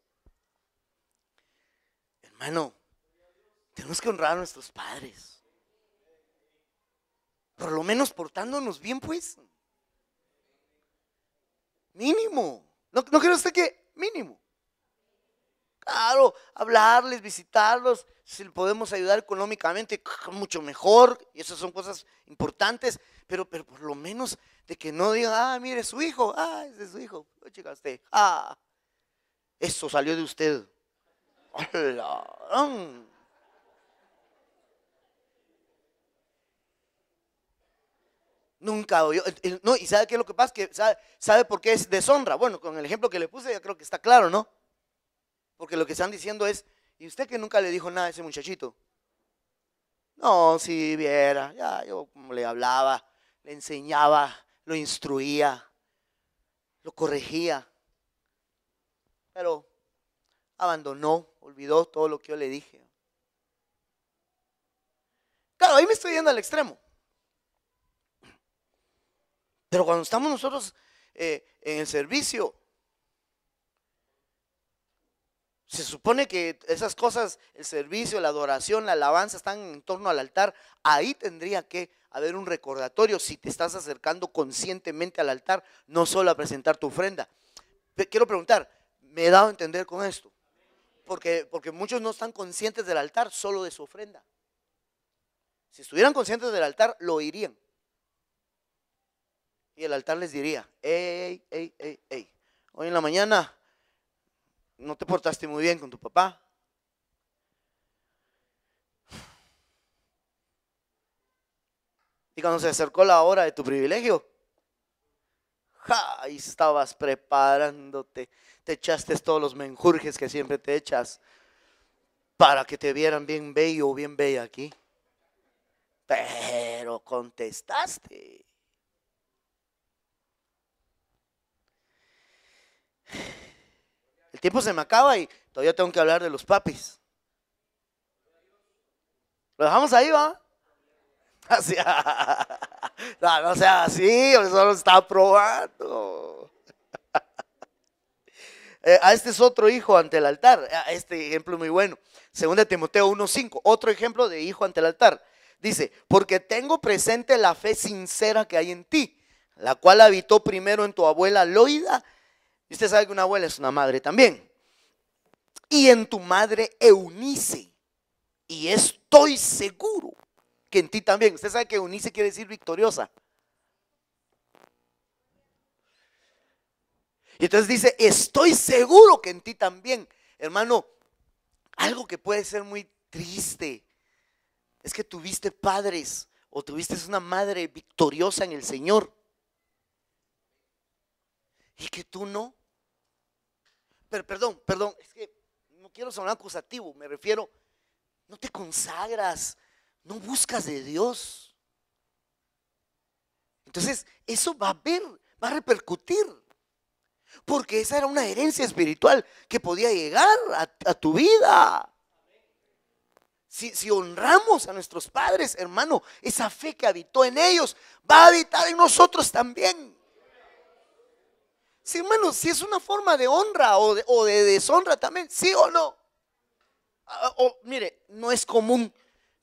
[SPEAKER 1] Hermano, tenemos que honrar a nuestros padres. Por lo menos portándonos bien, pues. Mínimo. ¿No cree usted que mínimo? Claro, hablarles, visitarlos, si le podemos ayudar económicamente, mucho mejor, y esas son cosas importantes, pero por lo menos de que no digan, mire su hijo, ese es su hijo, chica usted, eso salió de usted. Nunca oyó. No, y ¿sabe qué es lo que pasa? Que ¿sabe por qué es deshonra? Bueno, con el ejemplo que le puse ya creo que está claro, ¿no? Porque lo que están diciendo es, ¿y usted que nunca le dijo nada a ese muchachito? No, si viera, ya yo como le hablaba, le enseñaba, lo instruía, lo corregía, pero abandonó, olvidó todo lo que yo le dije. Claro, ahí me estoy yendo al extremo. Pero cuando estamos nosotros en el servicio, se supone que esas cosas, el servicio, la adoración, la alabanza, están en torno al altar. Ahí tendría que haber un recordatorio si te estás acercando conscientemente al altar, no solo a presentar tu ofrenda. Quiero preguntar, ¿me he dado a entender con esto? Porque muchos no están conscientes del altar, solo de su ofrenda. Si estuvieran conscientes del altar, lo oirían. Y el altar les diría, hey, hoy en la mañana no te portaste muy bien con tu papá. Y cuando se acercó la hora de tu privilegio, ahí estabas preparándote, te echaste todos los menjurjes que siempre te echas para que te vieran bien bello o bien bella aquí. Pero contestaste. El tiempo se me acaba y todavía tengo que hablar de los papis. ¿Lo dejamos ahí, va? Así, no sea así, solo está probando. A este es otro hijo ante el altar. Este ejemplo es muy bueno. 2 Timoteo 1:5, otro ejemplo de hijo ante el altar. Dice, porque tengo presente la fe sincera que hay en ti, la cual habitó primero en tu abuela Loida. Y usted sabe que una abuela es una madre también. Y en tu madre Eunice. Y estoy seguro que en ti también. Usted sabe que Eunice quiere decir victoriosa. Y entonces dice, estoy seguro que en ti también. Hermano, algo que puede ser muy triste es que tuviste padres o tuviste una madre victoriosa en el Señor y que tú no. Pero perdón, es que no quiero sonar acusativo, me refiero, no te consagras, no buscas de Dios. Entonces eso va a repercutir, porque esa era una herencia espiritual que podía llegar a tu vida. Si honramos a nuestros padres, hermano, esa fe que habitó en ellos va a habitar en nosotros también. Sí, hermano, si es una forma de honra o de deshonra también, ¿sí o no? Mire, no es común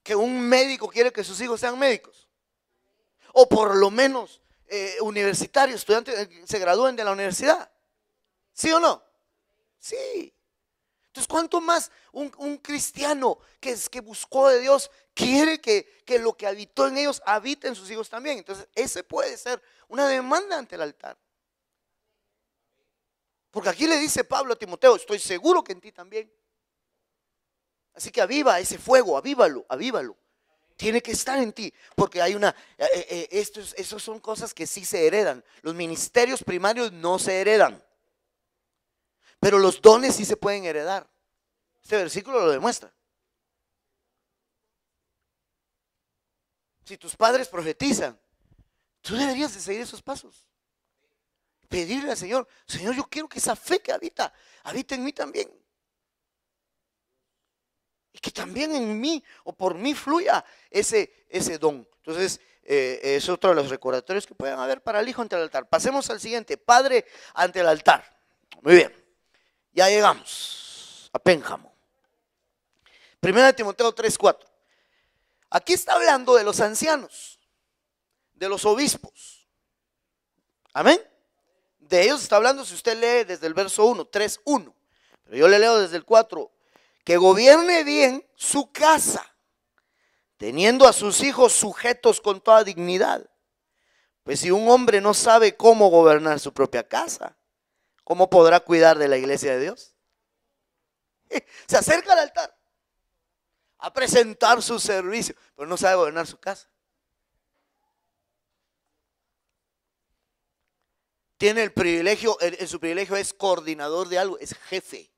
[SPEAKER 1] que un médico quiera que sus hijos sean médicos. O por lo menos universitarios, estudiantes se gradúen de la universidad. ¿Sí o no? Sí. Entonces, ¿cuánto más un cristiano que buscó de Dios quiere que lo que habitó en ellos habite en sus hijos también? Entonces, ese puede ser una demanda ante el altar. Porque aquí le dice Pablo a Timoteo, estoy seguro que en ti también. Así que aviva ese fuego, avívalo. Tiene que estar en ti, porque hay esas son cosas que sí se heredan. Los ministerios primarios no se heredan, pero los dones sí se pueden heredar. Este versículo lo demuestra. Si tus padres profetizan, tú deberías de seguir esos pasos. Pedirle al Señor, Señor, yo quiero que esa fe que habite en mí también. Y que también en mí o por mí fluya ese don. Entonces, es otro de los recordatorios que pueden haber para el hijo ante el altar. Pasemos al siguiente, padre ante el altar. Muy bien, ya llegamos a Pénjamo. Primera de Timoteo 3:4. Aquí está hablando de los ancianos, de los obispos. Amén. De ellos está hablando si usted lee desde el verso 1, 3:1. Pero yo le leo desde el 4. Que gobierne bien su casa, teniendo a sus hijos sujetos con toda dignidad. Pues si un hombre no sabe cómo gobernar su propia casa, ¿cómo podrá cuidar de la iglesia de Dios? Se acerca al altar a presentar su servicio, pero no sabe gobernar su casa. Tiene el privilegio, en su privilegio es coordinador de algo, es jefe.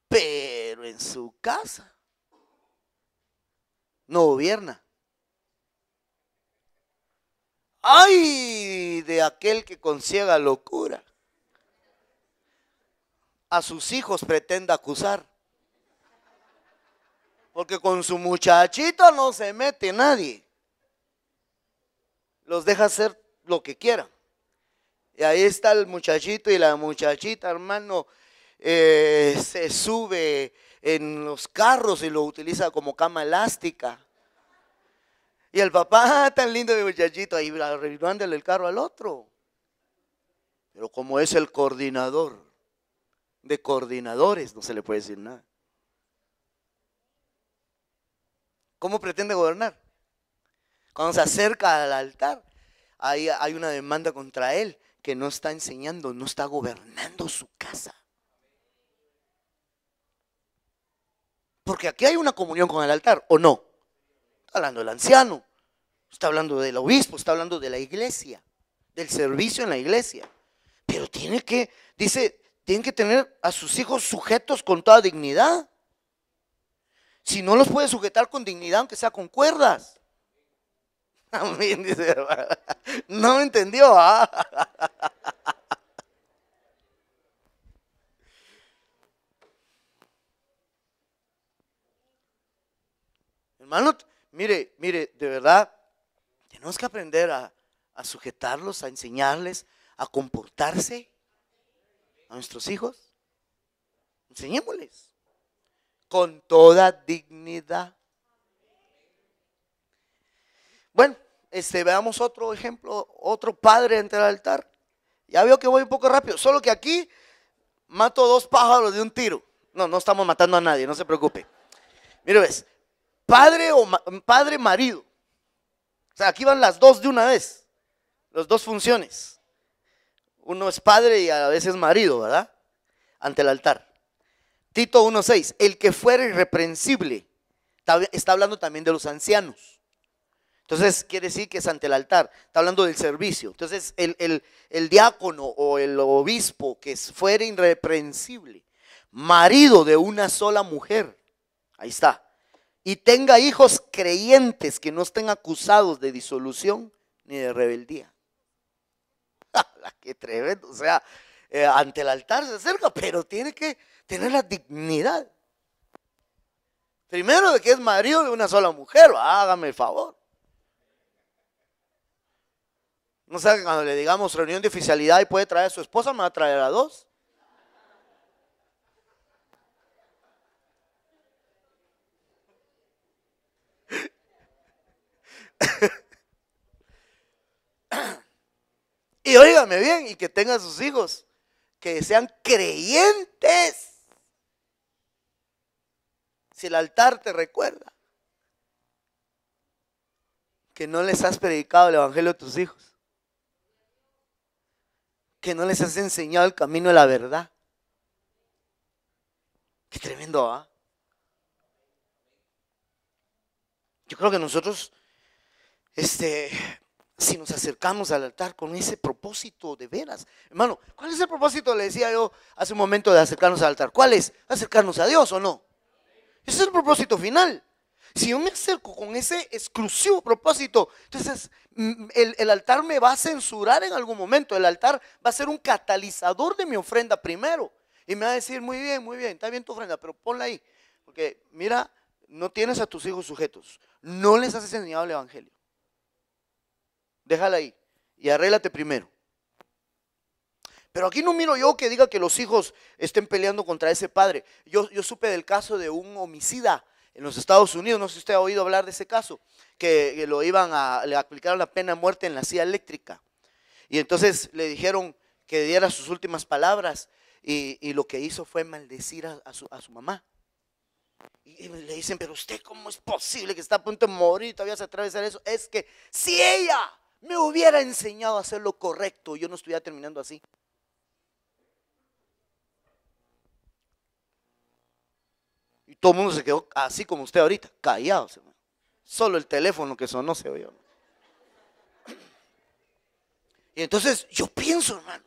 [SPEAKER 1] Pero en su casa no gobierna. ¡Ay de aquel que con ciega locura a sus hijos pretenda acusar! Porque con su muchachito no se mete nadie. Los deja hacer lo que quieran. Y ahí está el muchachito y la muchachita, hermano, se sube en los carros y lo utiliza como cama elástica. Y el papá, tan lindo mi muchachito, ahí arreglándole el carro al otro. Pero como es el coordinador de coordinadores, no se le puede decir nada. ¿Cómo pretende gobernar? Cuando se acerca al altar, ahí hay una demanda contra él, que no está enseñando, no está gobernando su casa. Porque aquí hay una comunión con el altar, ¿o no? Está hablando del anciano, está hablando del obispo, está hablando de la iglesia, del servicio en la iglesia. Pero tiene que, dice, tienen que tener a sus hijos sujetos con toda dignidad. Si no los puede sujetar con dignidad, aunque sea con cuerdas. Amén, dice, no me entendió, ¿ah? Hermano, mire, de verdad, tenemos que aprender a sujetarlos, a enseñarles, a comportarse a nuestros hijos. Enseñémosles con toda dignidad. Bueno, veamos otro ejemplo, otro padre ante el altar. Ya veo que voy un poco rápido, solo que aquí mato dos pájaros de un tiro. No estamos matando a nadie, no se preocupe. Mire, ves, padre marido. O sea, aquí van las dos de una vez, las dos funciones. Uno es padre y a veces marido, ¿verdad? Ante el altar. Tito 1:6, el que fuera irreprensible, está hablando también de los ancianos. Entonces quiere decir que es ante el altar, está hablando del servicio. Entonces el diácono o el obispo que fuera irreprensible, marido de una sola mujer, ahí está, y tenga hijos creyentes que no estén acusados de disolución ni de rebeldía. ¡Qué tremendo! O sea, ante el altar se acerca, pero tiene que tener la dignidad. Primero de que es marido de una sola mujer, hágame el favor. No sé, cuando le digamos reunión de oficialidad y puede traer a su esposa, me va a traer a dos. Y óigame bien, y que tenga sus hijos, que sean creyentes. Si el altar te recuerda que no les has predicado el evangelio a tus hijos, que no les has enseñado el camino de la verdad. Qué tremendo, ¿ah? Yo creo que nosotros, si nos acercamos al altar con ese propósito de veras, hermano, ¿cuál es el propósito? Le decía yo hace un momento de acercarnos al altar. ¿Cuál es? ¿Acercarnos a Dios o no? Ese es el propósito final. Si yo me acerco con ese exclusivo propósito, entonces el altar me va a censurar en algún momento. El altar va a ser un catalizador de mi ofrenda primero. Y me va a decir, muy bien, está bien tu ofrenda, pero ponla ahí. Porque mira, no tienes a tus hijos sujetos. No les has enseñado el evangelio. Déjala ahí y arréglate primero. Pero aquí no miro yo que diga que los hijos estén peleando contra ese padre. Yo supe del caso de un homicida en los Estados Unidos, no sé si usted ha oído hablar de ese caso, que le aplicaron la pena de muerte en la silla eléctrica. Y entonces le dijeron que diera sus últimas palabras y lo que hizo fue maldecir a su mamá. Y le dicen, pero usted, ¿cómo es posible que está a punto de morir y todavía se atreve a hacer eso? Es que si ella me hubiera enseñado a hacer lo correcto, yo no estuviera terminando así. Y todo el mundo se quedó así como usted ahorita, callados, hermano. Solo el teléfono que sonó se oyó. Y entonces yo pienso, hermano,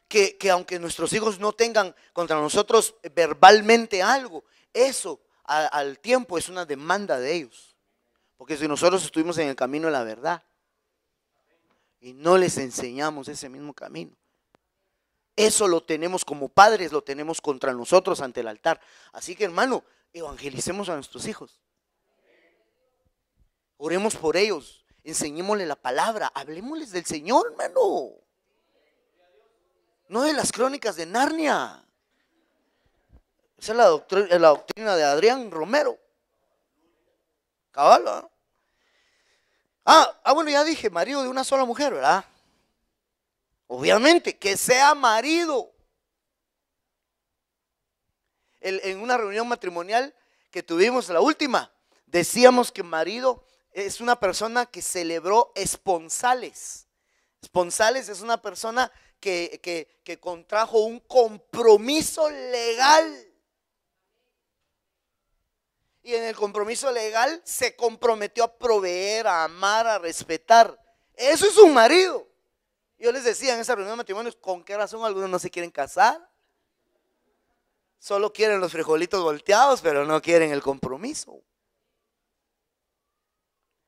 [SPEAKER 1] que aunque nuestros hijos no tengan contra nosotros verbalmente algo, eso al tiempo es una demanda de ellos. Porque si nosotros estuvimos en el camino de la verdad y no les enseñamos ese mismo camino, eso lo tenemos como padres, lo tenemos contra nosotros ante el altar. Así que, hermano, evangelicemos a nuestros hijos. Oremos por ellos, enseñémosles la palabra, hablemosles del Señor, hermano. No de las crónicas de Narnia. Esa es la doctrina de Adrián Romero. Cabal, ¿no? Bueno, ya dije, marido de una sola mujer, ¿verdad? Obviamente, que sea marido. En una reunión matrimonial que tuvimos, la última, decíamos que marido es una persona que celebró esponsales. Esponsales es una persona que contrajo un compromiso legal. Y en el compromiso legal se comprometió a proveer, a amar, a respetar. Eso es un marido. Yo les decía en esa reunión de matrimonios, ¿con qué razón algunos no se quieren casar? Solo quieren los frijolitos volteados, pero no quieren el compromiso.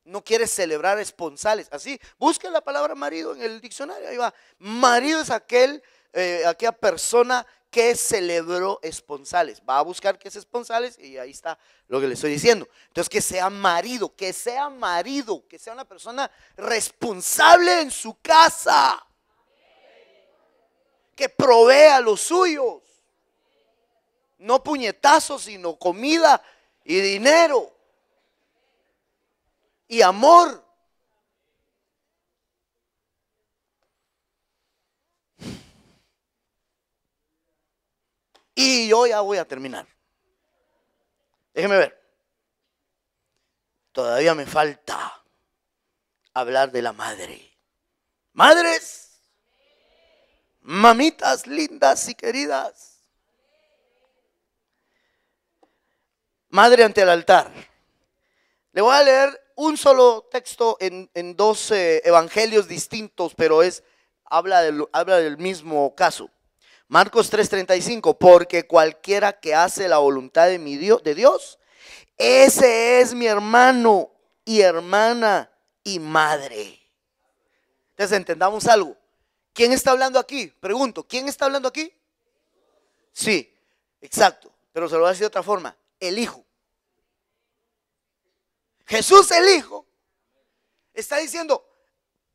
[SPEAKER 1] No quiere celebrar esponsales. Así, busque la palabra marido en el diccionario. Ahí va. Marido es aquella persona que celebró esponsales. Va a buscar qué es esponsales y ahí está lo que le estoy diciendo. Entonces, que sea marido, que sea una persona responsable en su casa, que provea los suyos, no puñetazos, sino comida y dinero y amor. Y yo ya voy a terminar. Déjeme ver. Todavía me falta hablar de la madre. Madres, mamitas lindas y queridas. Madre ante el altar. Le voy a leer un solo texto en dos evangelios distintos, pero habla del mismo caso. Marcos 3:35, porque cualquiera que hace la voluntad de Dios, ese es mi hermano y hermana y madre. Entonces entendamos algo. ¿Quién está hablando aquí? Pregunto, ¿quién está hablando aquí? Sí, exacto, pero se lo voy a decir de otra forma, el Hijo. Jesús el Hijo está diciendo,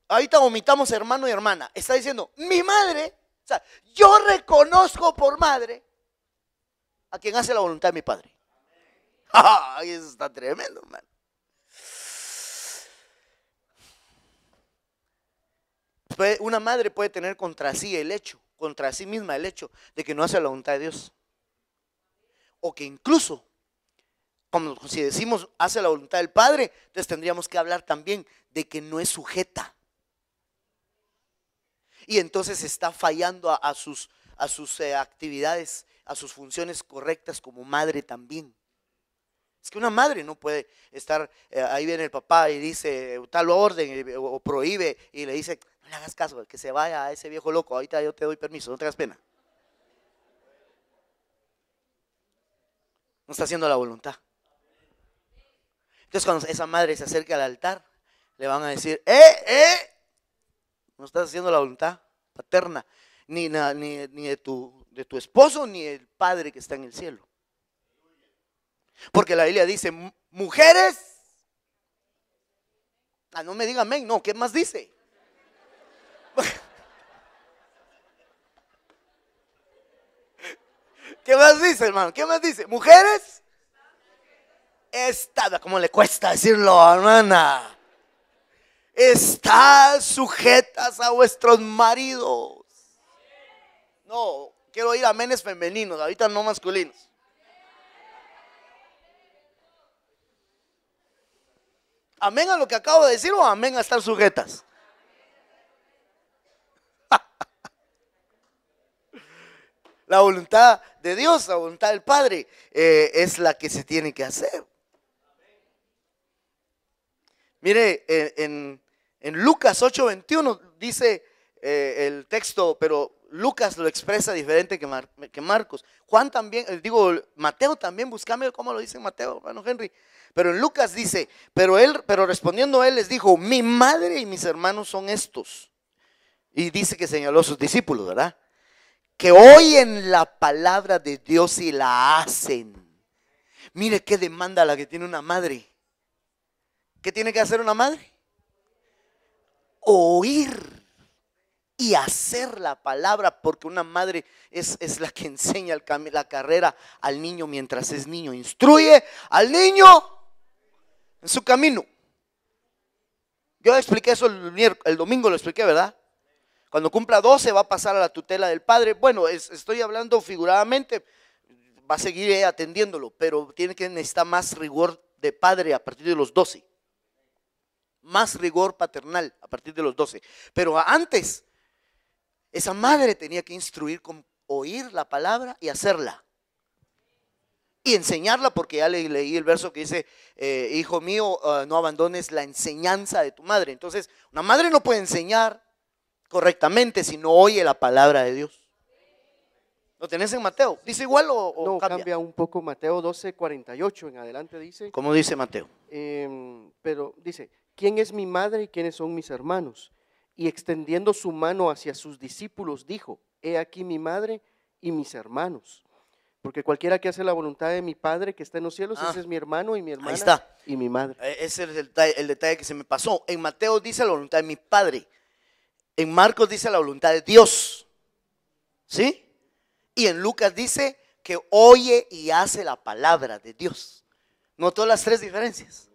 [SPEAKER 1] ahorita omitamos hermano y hermana, está diciendo, mi madre. O sea, yo reconozco por madre a quien hace la voluntad de mi Padre. ¡Ay, eso está tremendo, hermano! Una madre puede tener contra sí misma el hecho de que no hace la voluntad de Dios. O que incluso, como si decimos hace la voluntad del Padre, entonces tendríamos que hablar también de que no es sujeta. Y entonces está fallando a sus actividades, a sus funciones correctas como madre también. Es que una madre no puede estar, ahí viene el papá y dice tal orden o prohíbe y le dice, no le hagas caso, que se vaya a ese viejo loco, ahorita yo te doy permiso, no tengas pena. No está haciendo la voluntad. Entonces cuando esa madre se acerque al altar, le van a decir, no estás haciendo la voluntad paterna, ni de tu esposo, ni el Padre que está en el cielo. Porque la Biblia dice, mujeres, no me digan amén, no, ¿qué más dice? ¿Qué más dice, hermano? ¿Qué más dice? Mujeres, estad, ¿cómo le cuesta decirlo, hermana? Estad sujetas a vuestros maridos. No, quiero oír amenes femeninos, ahorita no masculinos. ¿Amén a lo que acabo de decir o amén a estar sujetas? La voluntad de Dios, la voluntad del Padre es la que se tiene que hacer. Mire, en Lucas 8:21 dice el texto, pero Lucas lo expresa diferente que Marcos. Juan también, Mateo también, búscame cómo lo dice Mateo, hermano Henry. Pero en Lucas dice, pero respondiendo él les dijo, mi madre y mis hermanos son estos. Y dice que señaló a sus discípulos, ¿verdad? Que oyen la palabra de Dios y la hacen. Mire qué demanda la que tiene una madre. ¿Qué tiene que hacer una madre? Oír y hacer la palabra, porque una madre es la que enseña la carrera al niño mientras es niño. Instruye al niño en su camino. Yo expliqué eso el domingo, lo expliqué, ¿verdad? Cuando cumpla 12 va a pasar a la tutela del padre. Bueno, estoy hablando figuradamente, va a seguir atendiéndolo, pero necesita más rigor de padre a partir de los 12. Más rigor paternal a partir de los 12. Pero antes, esa madre tenía que instruir con oír la palabra y hacerla. Y enseñarla, porque ya leí el verso que dice, hijo mío, no abandones la enseñanza de tu madre. Entonces, una madre no puede enseñar correctamente si no oye la palabra de Dios. ¿Lo tenés en Mateo? ¿Dice igual o
[SPEAKER 2] No,
[SPEAKER 1] cambia?
[SPEAKER 2] cambia un poco. Mateo 12:48 en adelante dice.
[SPEAKER 1] ¿Cómo dice Mateo?
[SPEAKER 2] Pero dice, ¿quién es mi madre y quiénes son mis hermanos? Y extendiendo su mano hacia sus discípulos dijo, he aquí mi madre y mis hermanos. Porque cualquiera que hace la voluntad de mi Padre que está en los cielos, ese es mi hermano y mi hermana.
[SPEAKER 1] Ahí está.
[SPEAKER 2] Y mi madre.
[SPEAKER 1] Ese es el detalle que se me pasó. En Mateo dice la voluntad de mi Padre. En Marcos dice la voluntad de Dios. ¿Sí? Y en Lucas dice que oye y hace la palabra de Dios. ¿Notó las tres diferencias?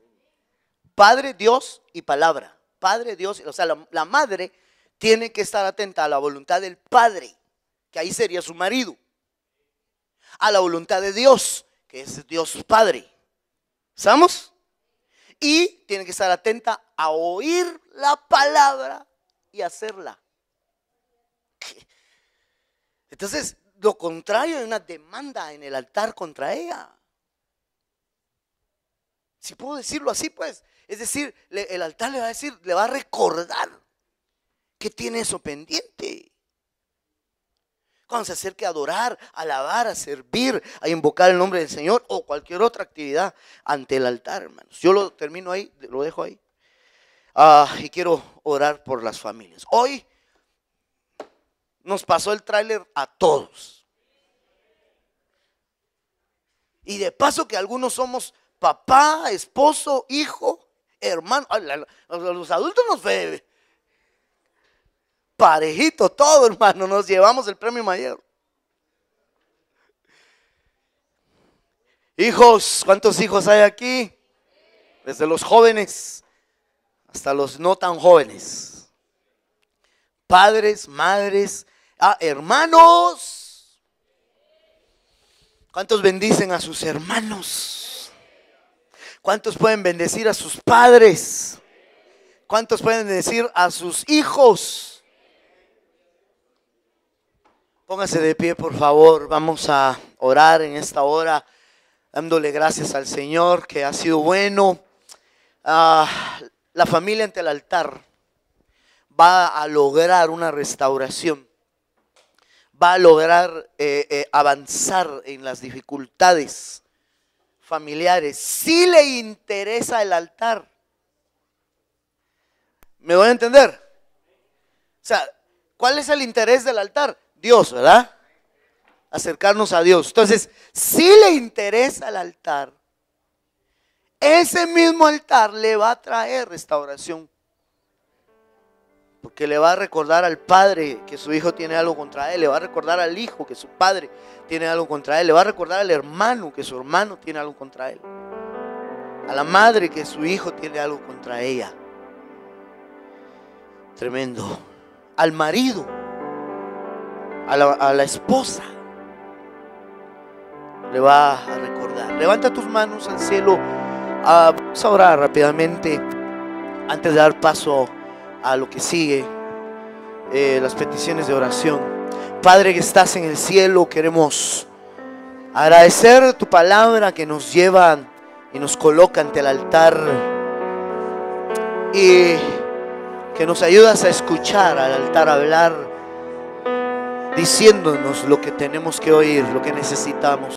[SPEAKER 1] Padre, Dios y palabra. Padre, Dios, o sea, la madre tiene que estar atenta a la voluntad del Padre, que ahí sería su marido. A la voluntad de Dios, que es Dios Padre. ¿Estamos? Y tiene que estar atenta a oír la palabra y hacerla. Entonces, lo contrario de una demanda en el altar contra ella. Si puedo decirlo así, pues. Es decir, el altar le va a decir, le va a recordar que tiene eso pendiente. Cuando se acerque a adorar, a alabar, a servir, a invocar el nombre del Señor o cualquier otra actividad ante el altar, hermanos. Yo lo termino ahí, lo dejo ahí. Y quiero orar por las familias. Hoy nos pasó el tráiler a todos. Y de paso que algunos somos papá, esposo, hijo, hermano. Los adultos nos ve parejito todo, hermano. Nos llevamos el premio mayor. Hijos, ¿cuántos hijos hay aquí? Desde los jóvenes hasta los no tan jóvenes. Padres, madres, hermanos. ¿Cuántos bendicen a sus hermanos? ¿Cuántos pueden bendecir a sus padres? ¿Cuántos pueden bendecir a sus hijos? Póngase de pie, por favor. Vamos a orar en esta hora, dándole gracias al Señor que ha sido bueno. La familia ante el altar va a lograr una restauración. Va a lograr avanzar en las dificultades familiares. Si le interesa el altar. ¿Me voy a entender? O sea, ¿cuál es el interés del altar? Dios, ¿verdad? Acercarnos a Dios. Entonces, si le interesa el altar, ese mismo altar le va a traer restauración. Porque le va a recordar al padre que su hijo tiene algo contra él. Le va a recordar al hijo que su padre tiene algo contra él. Le va a recordar al hermano que su hermano tiene algo contra él. A la madre que su hijo tiene algo contra ella. Tremendo. Al marido. A la esposa. Le va a recordar. Levanta tus manos al cielo. Vamos a orar rápidamente antes de dar paso a lo que sigue, las peticiones de oración. Padre que estás en el cielo, queremos agradecer tu palabra que nos lleva y nos coloca ante el altar y que nos ayudas a escuchar al altar hablar, diciéndonos lo que tenemos que oír, lo que necesitamos.